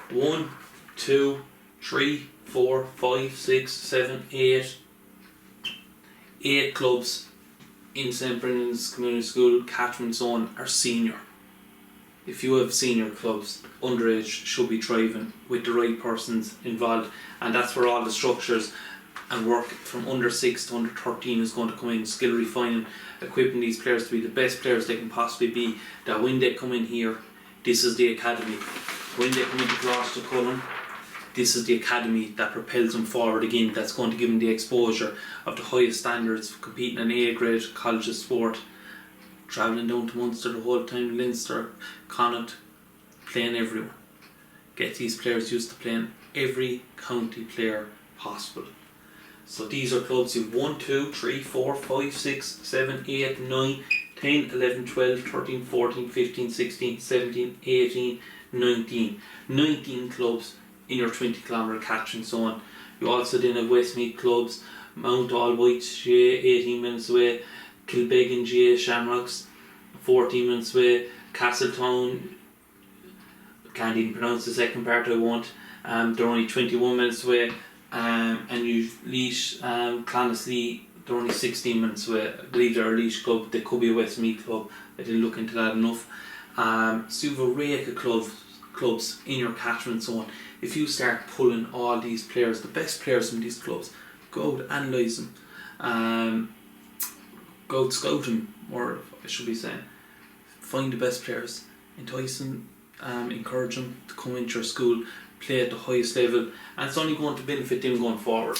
[SPEAKER 1] 1, 2, 3, 4, 5, 6, 7, 8. 8 clubs in St. Brendan's Community School catchment zone are senior. If you have senior clubs, underage should be thriving with the right persons involved, and that's where all the structures and work from under 6 to under 13 is going to come in. Skill refining, equipping these players to be the best players they can possibly be, that when they come in here, this is the academy. when they come into Gloucester Cullen, this is the academy that propels them forward again, that's going to give them the exposure of the highest standards of competing in A grade college of sport, travelling down to Munster the whole time, Leinster, Connacht, playing everywhere. Get these players used to playing every county player possible. So these are clubs you've 1, 2, 3, 4, 5, 6, 7, 8, 9, 10, 11, 12, 13, 14, 15, 16, 17, 18, 19. 19 clubs in your 20 kilometre catchment zone. You also then have Westmeath clubs, Mount Allwhite, GA, 18 minutes away, Kilbeggan, GA, Shamrocks, 14 minutes away, Castletown, can't even pronounce the second part, I won't. They're only 21 minutes away, and you've Laois, Clonaslee, they're only 16 minutes away. I believe they're a Laois club, they could be a Westmeath club, I didn't look into that enough. So you have a rake of clubs in your catchment zone. If you start pulling all these players, the best players from these clubs, go out, analyse them, go out, scout them, or I should be saying, find the best players, entice them, encourage them to come into your school, play at the highest level, and it's only going to benefit them going forward.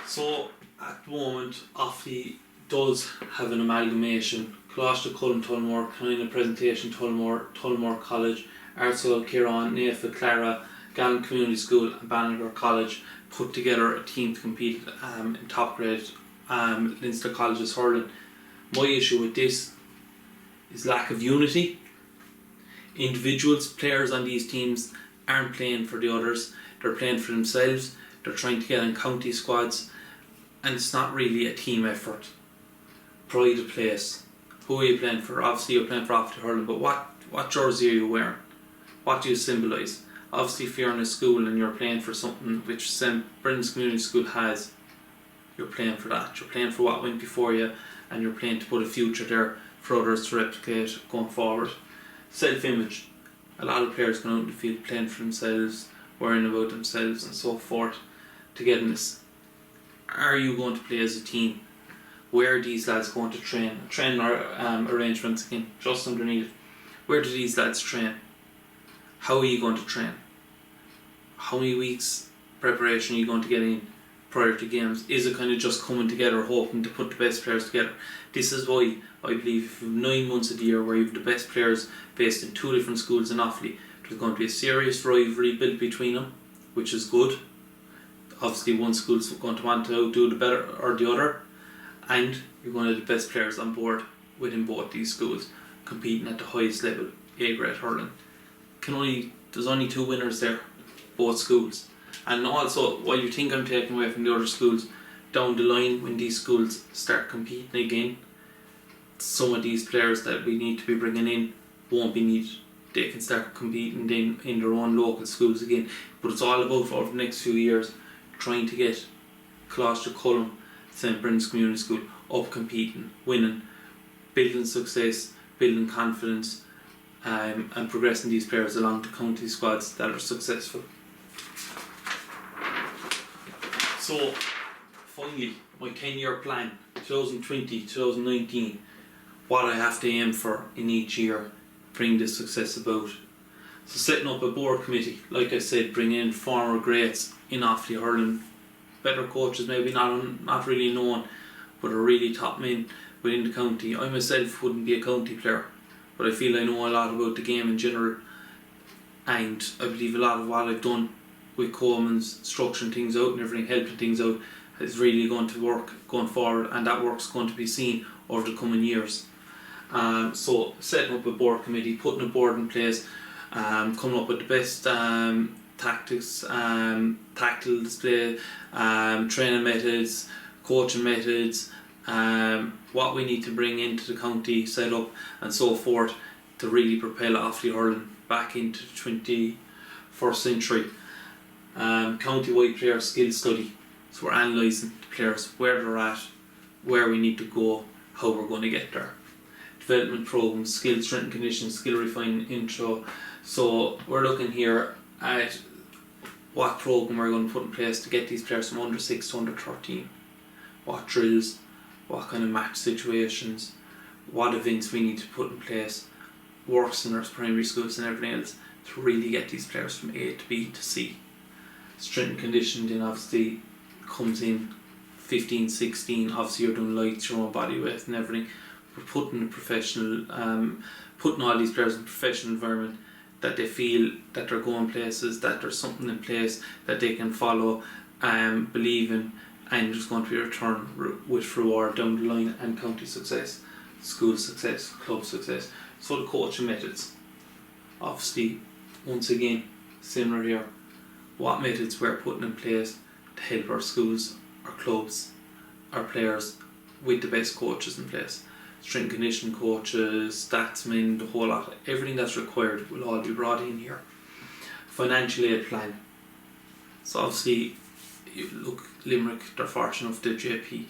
[SPEAKER 1] So at the moment, Offaly does have an amalgamation: Gloucester, Cullen, Tullamore, Canina Presentation, Tullamore College, Artswell, Kieran, Nafa, Clara, Gallen Community School and Banagher College put together a team to compete in top grade Leinster Colleges hurling. My issue with this is lack of unity. Individuals, players on these teams aren't playing for the others, they're playing for themselves, they're trying to get in county squads, and it's not really a team effort. Pride of place. Who are you playing for? Obviously you're playing for Offaly Hurling, but what jersey are you wearing? What do you symbolise? Obviously if you're in a school and you're playing for something which St Brendan's Community School has, you're playing for that. You're playing for what went before you, and you're playing to put a future there for others to replicate going forward. Self-image. A lot of players going out in the field playing for themselves, worrying about themselves and so forth. Togetherness. Are you going to play as a team? Where are these lads going to train? Training arrangements again, just underneath. Where do these lads train? How are you going to train? How many weeks preparation are you going to get in prior to games? Is it kind of just coming together, hoping to put the best players together? This is why I believe if you have 9 months of the year where you have the best players based in 2 different schools in Offaly, there's going to be a serious rivalry built between them, which is good. Obviously one school's going to want to outdo the better or the other, and you're going to have the best players on board within both these schools competing at the highest level, A grade hurling. There's only 2 winners there, both schools. And also, while you think I'm taking away from the other schools, down the line when these schools start competing again, some of these players that we need to be bringing in won't be needed. They can start competing then in their own local schools again. But it's all about, over the next few years, trying to get Gloucester, Cullen, St Brendan's Community School up competing, winning, building success, building confidence, and progressing these players along to county squads that are successful. So finally, my 10-year plan, 2020, 2019, what I have to aim for in each year, bring this success about. So setting up a board committee, like I said, bring in former greats in Offaly hurling, better coaches maybe not really known, but are really top men within the county. I myself wouldn't be a county player, but I feel I know a lot about the game in general, and I believe a lot of what I've done with Coleman's structuring things out and everything, helping things out, is really going to work going forward, and that work's going to be seen over the coming years. So setting up a board committee, putting a board in place, coming up with the best tactics, tactical display, training methods, coaching methods, what we need to bring into the county setup and so forth to really propel Offaly hurling back into the 21st century. County-wide player skill study. So we're analysing the players, where they're at, where we need to go, how we're going to get there. Development programs, skill strength and conditioning, skill refining, intro. So we're looking here at what program we're going to put in place to get these players from under 6 to under 13. What drills, what kind of match situations, what events we need to put in place, works in our primary schools and everything else to really get these players from A to B to C. Strength and conditioning obviously comes in 15, 16, obviously you're doing lights, your own body weight and everything. We're putting all these players in a professional environment that they feel that they're going places, that there's something in place that they can follow, believe in, and there's going to be a return with reward down the line, and county success, school success, club success. So the coaching methods, obviously, once again, similar here. What methods we're putting in place to help our schools, our clubs, our players with the best coaches in place. Strength and conditioning coaches, statsmen, the whole lot, everything that's required will all be brought in here. Financial aid plan. So obviously, you look, Limerick, they're fortunate enough to JP.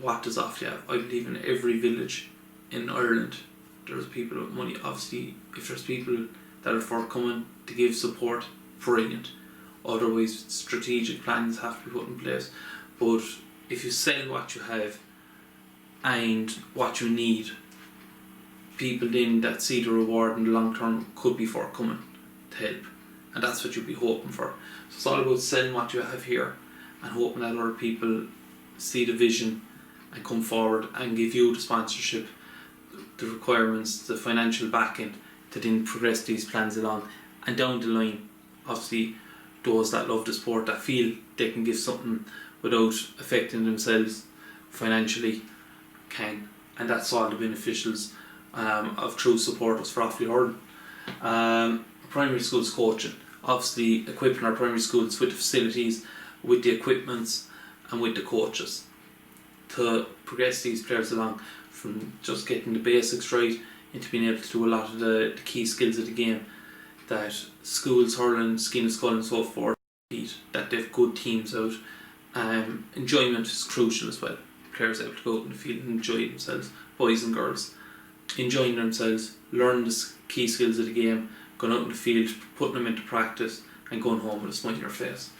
[SPEAKER 1] What does Offaly have? I believe in every village in Ireland there's people with money. Obviously, if there's people that are forthcoming to give support, brilliant. Otherwise, strategic plans have to be put in place. But if you sell what you have and what you need, people then that see the reward in the long term could be forthcoming to help, and that's what you'd be hoping for. So it's all about selling what you have here and hoping that other people see the vision and come forward and give you the sponsorship, the requirements, the financial backing to then progress these plans along. And down the line, obviously, those that love the sport, that feel they can give something without affecting themselves financially, can. And that's all the beneficials of true supporters for Offaly Hurling. Primary schools coaching, obviously equipping our primary schools with the facilities, with the equipments and with the coaches to progress these players along from just getting the basics right into being able to do a lot of the key skills of the game that schools, hurling, skin and skull and so forth, that they've good teams out. Enjoyment is crucial as well. Players able to go out in the field and enjoy themselves, boys and girls, enjoying themselves, learning the key skills of the game, going out in the field, putting them into practice and going home with a smile on your face.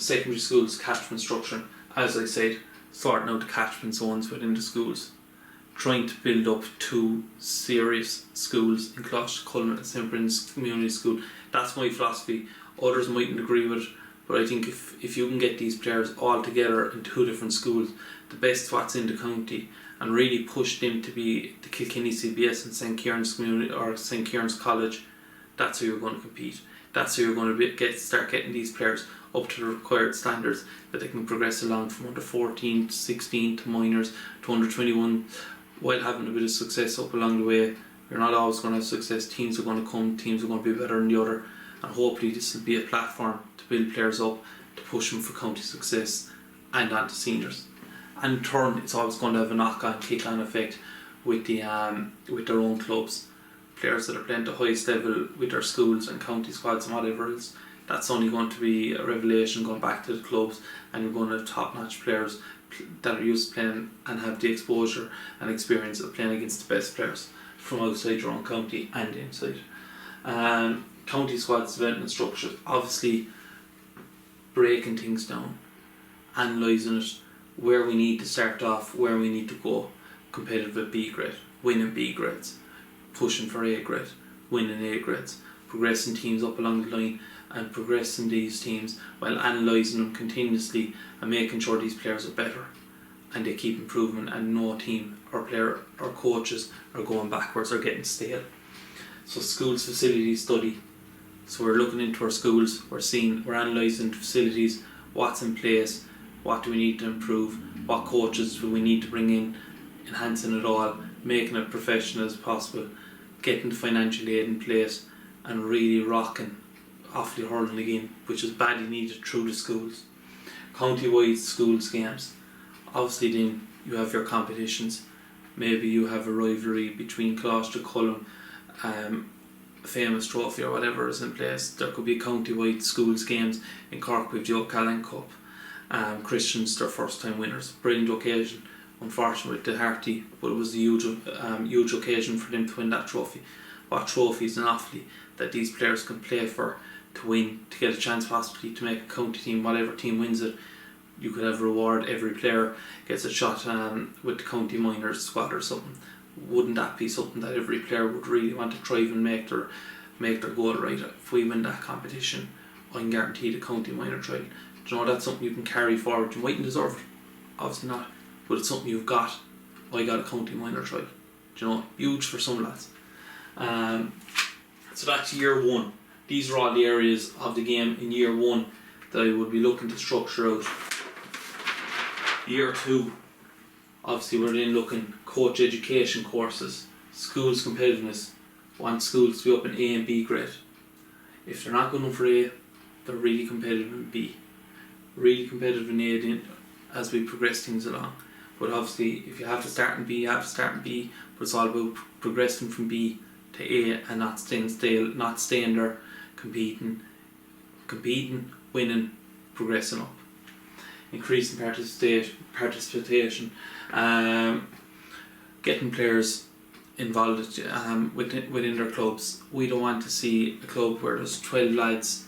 [SPEAKER 1] Secondary schools, catchment structure, as I said, sorting out the catchment zones within the schools, trying to build up 2 serious schools in Closh, Cullen and St. Brendan's Community School. That's my philosophy. Others mightn't agree with it, but I think if you can get these players all together in 2 different schools, the best what's in the county, and really push them to be the Kilkenny CBS and St. Kieran's Community or St. Kieran's College, that's how you're going to compete. That's how you're going to start getting these players up to the required standards that they can progress along from under 14 to 16 to minors to under 21, while having a bit of success up along the way. You're not always going to have success. Teams are going to come, teams are going to be better than the other, and hopefully this will be a platform to build players up to push them for county success and on to seniors. And in turn, it's always going to have a knock-on, kick-on effect with their own clubs. Players that are playing at the highest level with their schools and county squads and whatever else, that's only going to be a revelation going back to the clubs, and you're going to have top-notch players that are used to playing and have the exposure and experience of playing against the best players from outside your own county and inside. County squads development structures, obviously breaking things down, analysing it, where we need to start off, where we need to go, competitive at B grade, winning B grades, pushing for A grade, winning A grades, progressing teams up along the line and progressing these teams while analysing them continuously and making sure these players are better and they keep improving and no team or player or coaches are going backwards or getting stale. So schools facility study. So we're looking into our schools, we're analysing the facilities, what's in place, what do we need to improve, what coaches do we need to bring in, enhancing it all, making it professional as possible, getting the financial aid in place and really rocking Offaly Hurling again, which is badly needed through the schools. County-wide schools games. Obviously then you have your competitions. Maybe you have a rivalry between Closh to Cullen, famous trophy or whatever is in place. There could be county-wide schools games. In Cork with the O'Callaghan Cup. Christians, their first time winners. Brilliant occasion. Unfortunately with the Harty, but it was a huge occasion for them to win that trophy. What trophies in Offaly that these players can play for to win, to get a chance possibly to make a county team, whatever team wins it. You could have a reward, every player gets a shot with the county minors squad or something. wouldn't that be something that every player would really want to thrive and make their goal right? If we win that competition, I'm guaranteed a county minor trial. Do you know, that's something you can carry forward. You mightn't deserve it, obviously not, but it's something you've got. I got a county minor trial. Do you know, huge for some lads. So that's year one. These are all the areas of the game in year one that I would be looking to structure out. Year two, obviously we're then looking coach education courses, schools competitiveness. Want schools to be up in A and B grade. If they're not good enough for A, they're really competitive in B. Really competitive in A then, as we progress things along. But obviously, if you have to start in B, you have to start in B. But it's all about progressing from B to A and not staying still, not staying there, competing, winning, progressing up. Increasing participation, getting players involved within their clubs. We don't want to see a club where there's 12 lads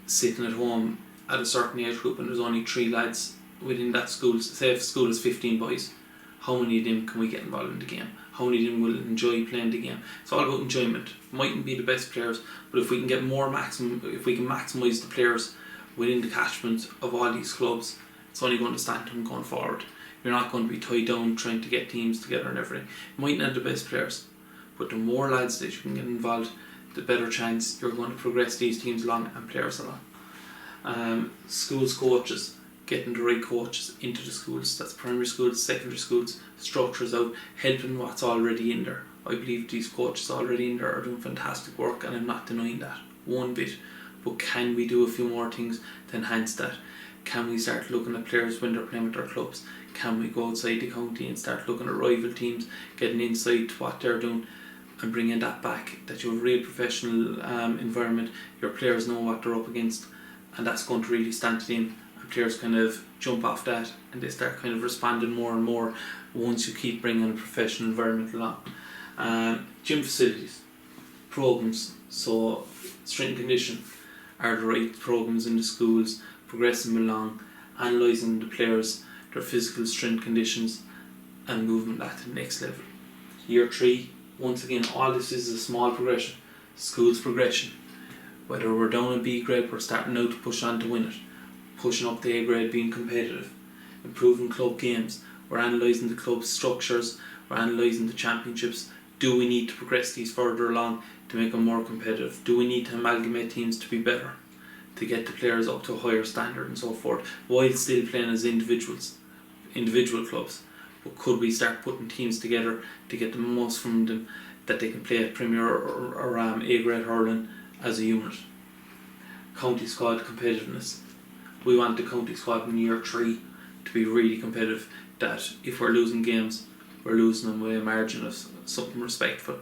[SPEAKER 1] sitting at home at a certain age group and there's only 3 lads within that school. Say if school is 15 boys, how many of them can we get involved in the game? How many of them will enjoy playing the game? It's all about enjoyment. Mightn't be the best players, but if we can get if we can maximise the players within the catchment of all these clubs, it's only going to stand them going forward. You're not going to be tied down trying to get teams together and everything. You might not have the best players, but the more lads that you can get involved, the better chance you're going to progress these teams along and players along. Schools coaches, getting the right coaches into the schools. That's primary schools, secondary schools, structures out, helping what's already in there. I believe these coaches already in there are doing fantastic work, and I'm not denying that one bit. But can we do a few more things to enhance that? Can we start looking at players when they're playing with their clubs? Can we go outside the county and start looking at rival teams, getting insight to what they're doing and bringing that back, that you have a real professional environment, your players know what they're up against, and that's going to really stand to them, and players kind of jump off that and they start kind of responding more and more once you keep bringing a professional environment along. Gym facilities, programs, so strength and condition, are the right programs in the schools, progressing them along, analysing the players, their physical strength conditions, and moving that to the next level. Year 3, once again, all this is a small progression, school's progression. Whether we're down in B grade, we're starting now to push on to win it, pushing up to A grade, being competitive, improving club games, we're analysing the club's structures, we're analysing the championships. Do we need to progress these further along to make them more competitive? Do we need to amalgamate teams to be better, to get the players up to a higher standard and so forth, while still playing as individual clubs? But could we start putting teams together to get the most from them, that they can play at Premier or A grade hurling as a unit? County squad competitiveness. We want the county squad in year 3 to be really competitive, that if we're losing games, we're losing them by a margin of something respectful.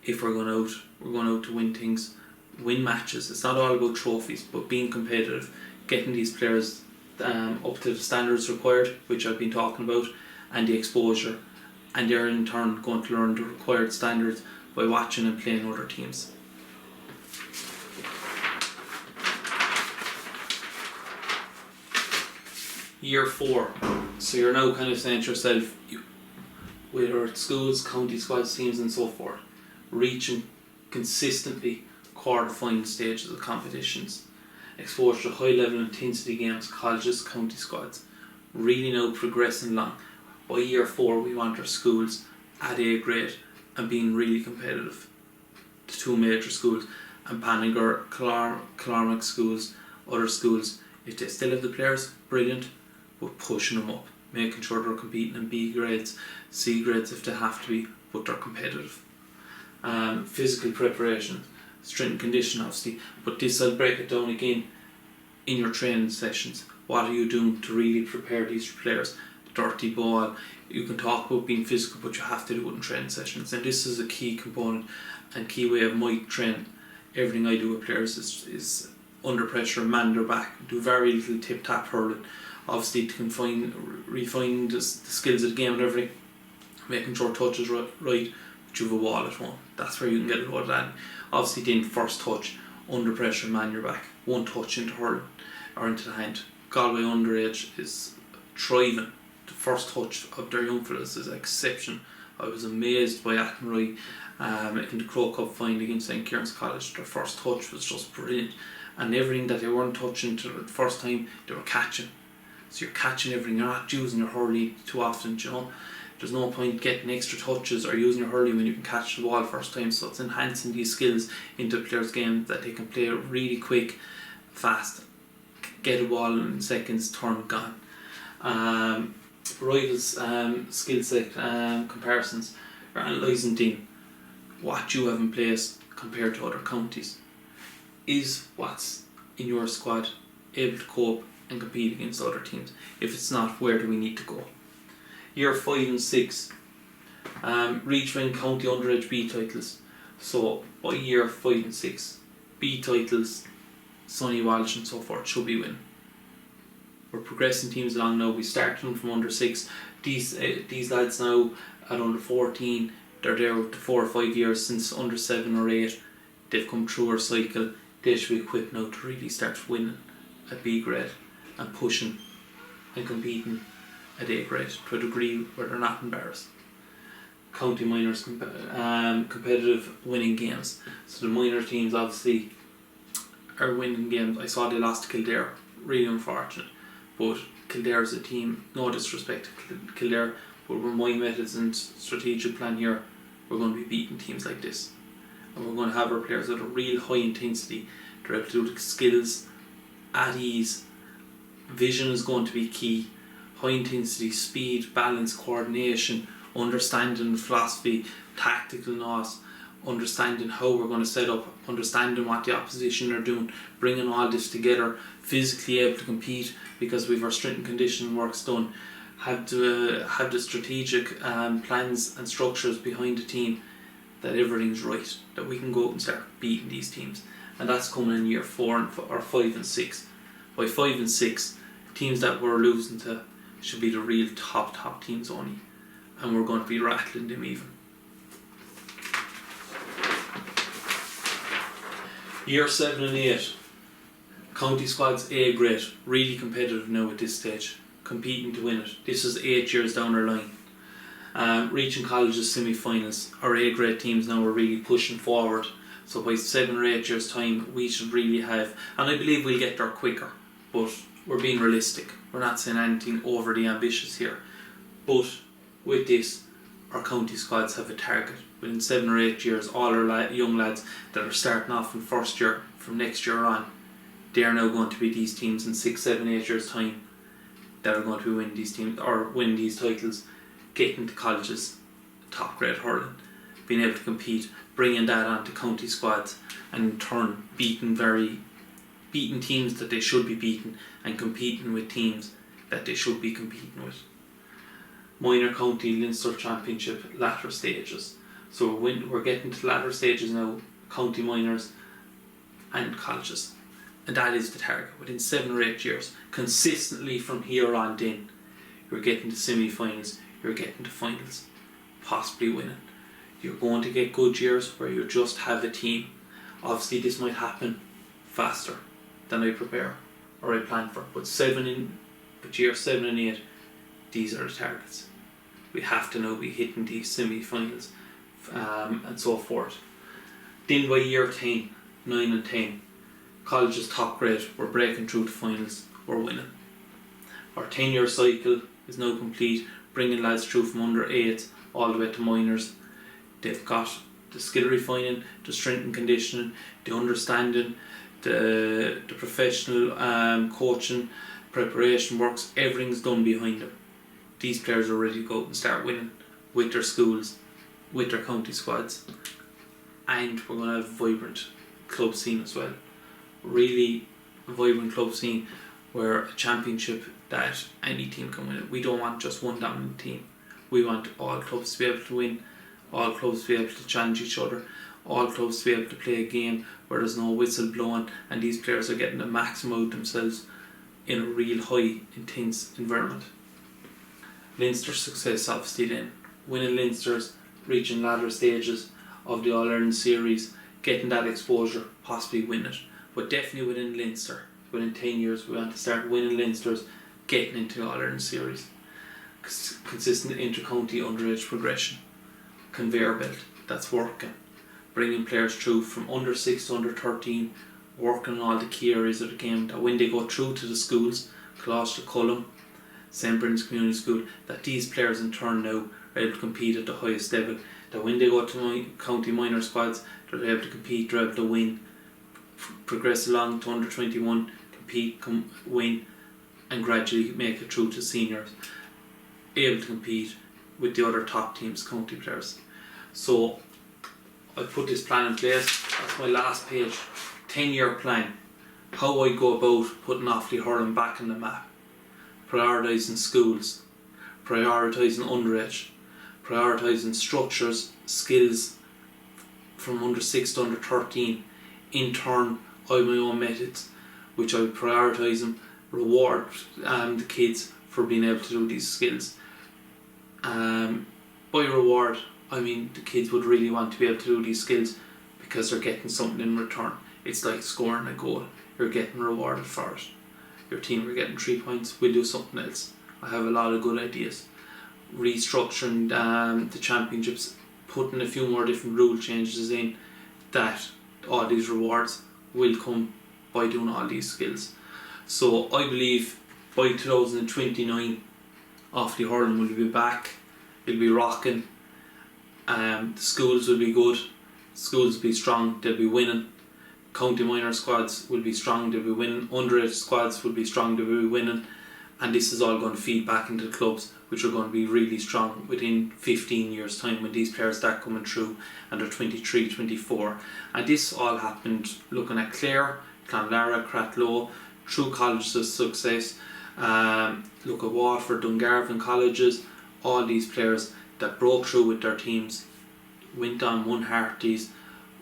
[SPEAKER 1] If we're going out to win things, win matches. It's not all about trophies, but being competitive, getting these players up to the standards required, which I've been talking about, and the exposure, and they're in turn going to learn the required standards by watching and playing other teams. Year 4, so you're now kind of saying to yourself, whether it's schools, county squads, teams and so forth, reaching consistently quarter-final stages of competitions, exposure to high level intensity games, colleges, county squads, really now progressing along. By year 4 we want our schools at A grade and being really competitive. The 2 major schools, and Banagher, Killarney schools, other schools, if they still have the players, brilliant, but pushing them up, making sure they're competing in B grades, C grades if they have to be, but they're competitive. Physical preparation, strength and condition obviously, but this I'll break it down again in your training sessions. What are you doing to really prepare these players? Dirty ball, you can talk about being physical, but you have to do it in training sessions, and this is a key component and key way of my training. Everything I do with players is under pressure, man their back, do very little tip-tap hurling, obviously to refine the skills of the game and everything, making sure touch is right, but you have a wall at home, that's where you can get a lot of that. Obviously then first touch, under pressure, man your back, one touch into hurling or into the hand. Galway underage is thriving. The first touch of their young fellas is exception I was amazed by Athenry in the Crow Cup final against St. Kieran's College. Their first touch was just brilliant, and everything that they weren't touching to the first time, they were catching. So you're catching everything, you're not using your hurley too often, you know. There's no point getting extra touches or using your hurley when you can catch the ball first time. So it's enhancing these skills into a player's game, that they can play really quick, fast, get a ball in seconds, turn, gone. Rivals skill set comparisons are analysing then what you have in place compared to other counties. Is what's in your squad able to cope and compete against other teams? If it's not, where do we need to go? Year 5 and 6, Reach win county underage B titles. So by year 5 and 6, B titles, Sonny Walsh and so forth should be winning. We're progressing teams along now. We started them from under 6. These lads now at under 14, they're there with 4 or 5 years since under 7 or 8. They've come through our cycle. They should be equipped now to really start winning at B grade and pushing and competing at A grade to a degree where they're not embarrassed. County minors competitive winning games. So the minor teams obviously are winning games. I saw they lost to Kildare, really unfortunate. But Kildare is a team, no disrespect to Kildare, but with my methods and strategic plan here, we're going to be beating teams like this. And we're going to have our players at a real high intensity. They're able to do the skills at ease. Vision is going to be key. High intensity, speed, balance, coordination, understanding philosophy, tactical nous, understanding how we're going to set up, understanding what the opposition are doing, bringing all this together, physically able to compete because we've our strength and conditioning works done, have the strategic plans and structures behind the team, that everything's right, that we can go out and start beating these teams. And that's coming in year 4 or 5 and 6. By 5 and 6, teams that we're losing to should be the real top teams only, and we're going to be rattling them even. Year 7 and 8, county squads A grade, really competitive now at this stage, competing to win it. This is 8 years down our line. Reaching colleges semi-finals, our A grade teams now are really pushing forward. So by 7 or 8 years time, we should really have, and I believe we'll get there quicker, but we're being realistic. We're not saying anything overly ambitious here. But with this, our county squads have a target. Within 7 or 8 years, all our young lads that are starting off in first year, from next year on, they are now going to be these teams in 6, 7, 8 years time that are going to be winning these teams or win these titles, getting to colleges, top grade hurling, being able to compete, bringing that onto county squads, and in turn beating teams that they should be beating and competing with teams that they should be competing with. Minor county Leinster Championship latter stages. So we're getting to the latter stages now, county minors and colleges. And that is the target. Within 7 or 8 years, consistently from here on in, you're getting to semi-finals, you're getting to finals, possibly winning. You're going to get good years where you just have a team. Obviously this might happen faster than I prepare or I plan for, but year 7 and 8, these are the targets. We have to now be hitting these semi-finals and so forth. Then by year 10, 9 and 10, college's top grade, we're breaking through the finals, we're winning. Our 10-year cycle is now complete, bringing lads through from under 8 all the way to minors. They've got the skill refining, the strength and conditioning, the understanding, the professional coaching, preparation works, everything's done behind them. These players are ready to go and start winning with their schools, with their county squads, and we're going to have a vibrant club scene as well. Really vibrant club scene where a championship that any team can win it. We don't want just one dominant team. We want all clubs to be able to win, all clubs to be able to challenge each other, all clubs to be able to play a game where there's no whistle blowing and these players are getting the maximum out themselves in a real high intense environment. Leinster's success obviously then, winning Leinster's, reaching latter stages of the All-Ireland series, getting that exposure, possibly win it. But definitely within Leinster, within 10 years we want to start winning Leinster's, getting into the All-Ireland series. Consistent inter-county underage progression. conveyor belt that's working, bringing players through from under 6 to under 13, working on all the key areas of the game, that when they go through to the schools, Colostra, Cullum, St. Brendan's Community School, that these players in turn now are able to compete at the highest level, that when they go to county minor squads, they're able to compete, they're able to win, progress along to under 21, compete, win, and gradually make it through to seniors, able to compete with the other top teams, county players. So I put this plan in place. That's my last page, 10-year plan, how I go about putting Offaly hurling back on the map, prioritising schools, prioritising underage, prioritising structures, skills from under 6 to under 13. In turn, I have my own methods which I would prioritise them, reward the kids for being able to do these skills. By reward, I mean the kids would really want to be able to do these skills because they're getting something in return. It's like scoring a goal. You're getting rewarded for it. Your team are getting 3 points, we'll do something else. I have a lot of good ideas. Restructuring the championships, putting a few more different rule changes in, that all these rewards will come by doing all these skills. So I believe by 2029 Offaly hurling will be back, it'll be rocking, the schools will be good, schools will be strong, they'll be winning, county minor squads will be strong, they'll be winning, underage squads will be strong, they'll be winning, and this is all going to feed back into the clubs, which are going to be really strong within 15 years time when these players start coming through and they're 23, 24. And this all happened looking at Clare, Clonlara, Cratloe, through colleges of success, look at Waterford, Dungarvan colleges, all these players that broke through with their teams, went on, won Hearties,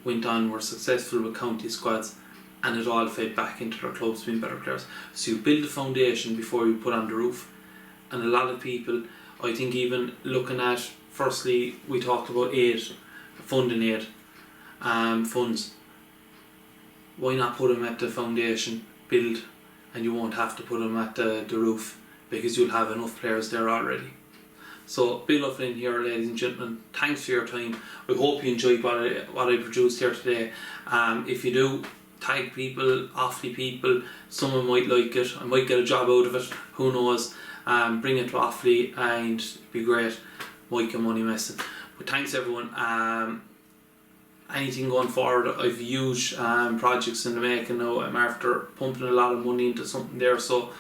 [SPEAKER 1] went on, were successful with county squads, and it all fed back into their clubs being better players. So you build a foundation before you put on the roof. And a lot of people, I think, even looking at, firstly, we talked about funding aid, funds. Why not put them at the foundation, build, and you won't have to put them at the roof, because you'll have enough players there already. So Bill O'Flynn here, ladies and gentlemen, thanks for your time. I hope you enjoyed what I produced here today. If you do, tag people, Offaly people, someone might like it, I might get a job out of it, who knows. Bring it to Offaly and it'd be great. Might get money messing. But thanks everyone. Anything going forward, I've huge projects in the making now. I'm after pumping a lot of money into something there, so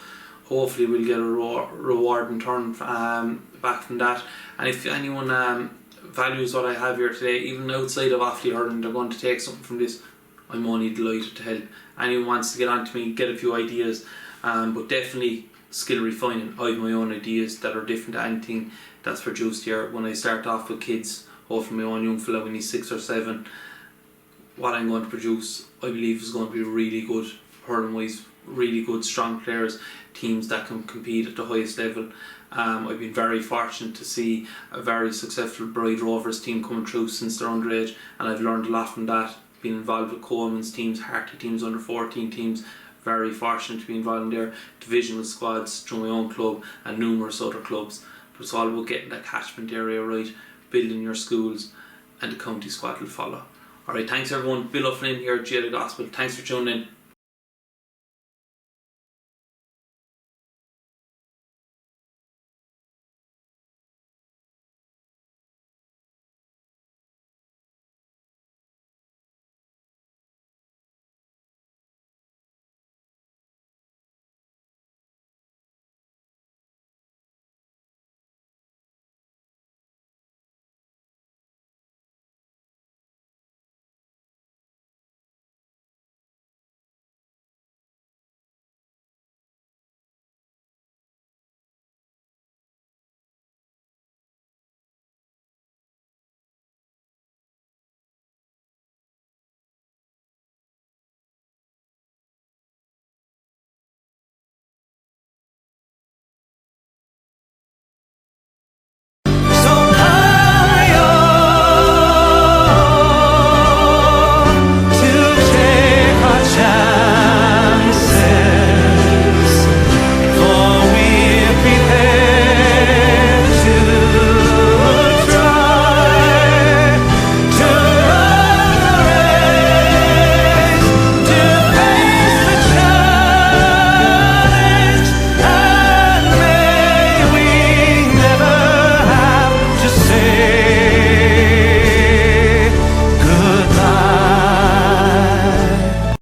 [SPEAKER 1] hopefully we'll get a reward in turn back from that. And if anyone values what I have here today, even outside of Offaly hurling, they're going to take something from this, I'm only delighted to help. Anyone wants to get on to me, get a few ideas, but definitely skill refining. I have my own ideas that are different to anything that's produced here. When I start off with kids, hopefully my own young fella when he's 6 or 7, what I'm going to produce, I believe, is going to be really good, hurling wise, really good, strong players, teams that can compete at the highest level. I've been very fortunate to see a very successful Bride Rovers team coming through since they're underage, and I've learned a lot from that. Been involved with Coleman's teams, Harty teams, under 14 teams. Very fortunate to be involved in their divisional squads through my own club and numerous other clubs. But it's all about getting that catchment area right, building your schools, and the county squad will follow. Alright, thanks everyone. Bill O'Flynn here at Gaelic Gospel. Thanks for tuning in.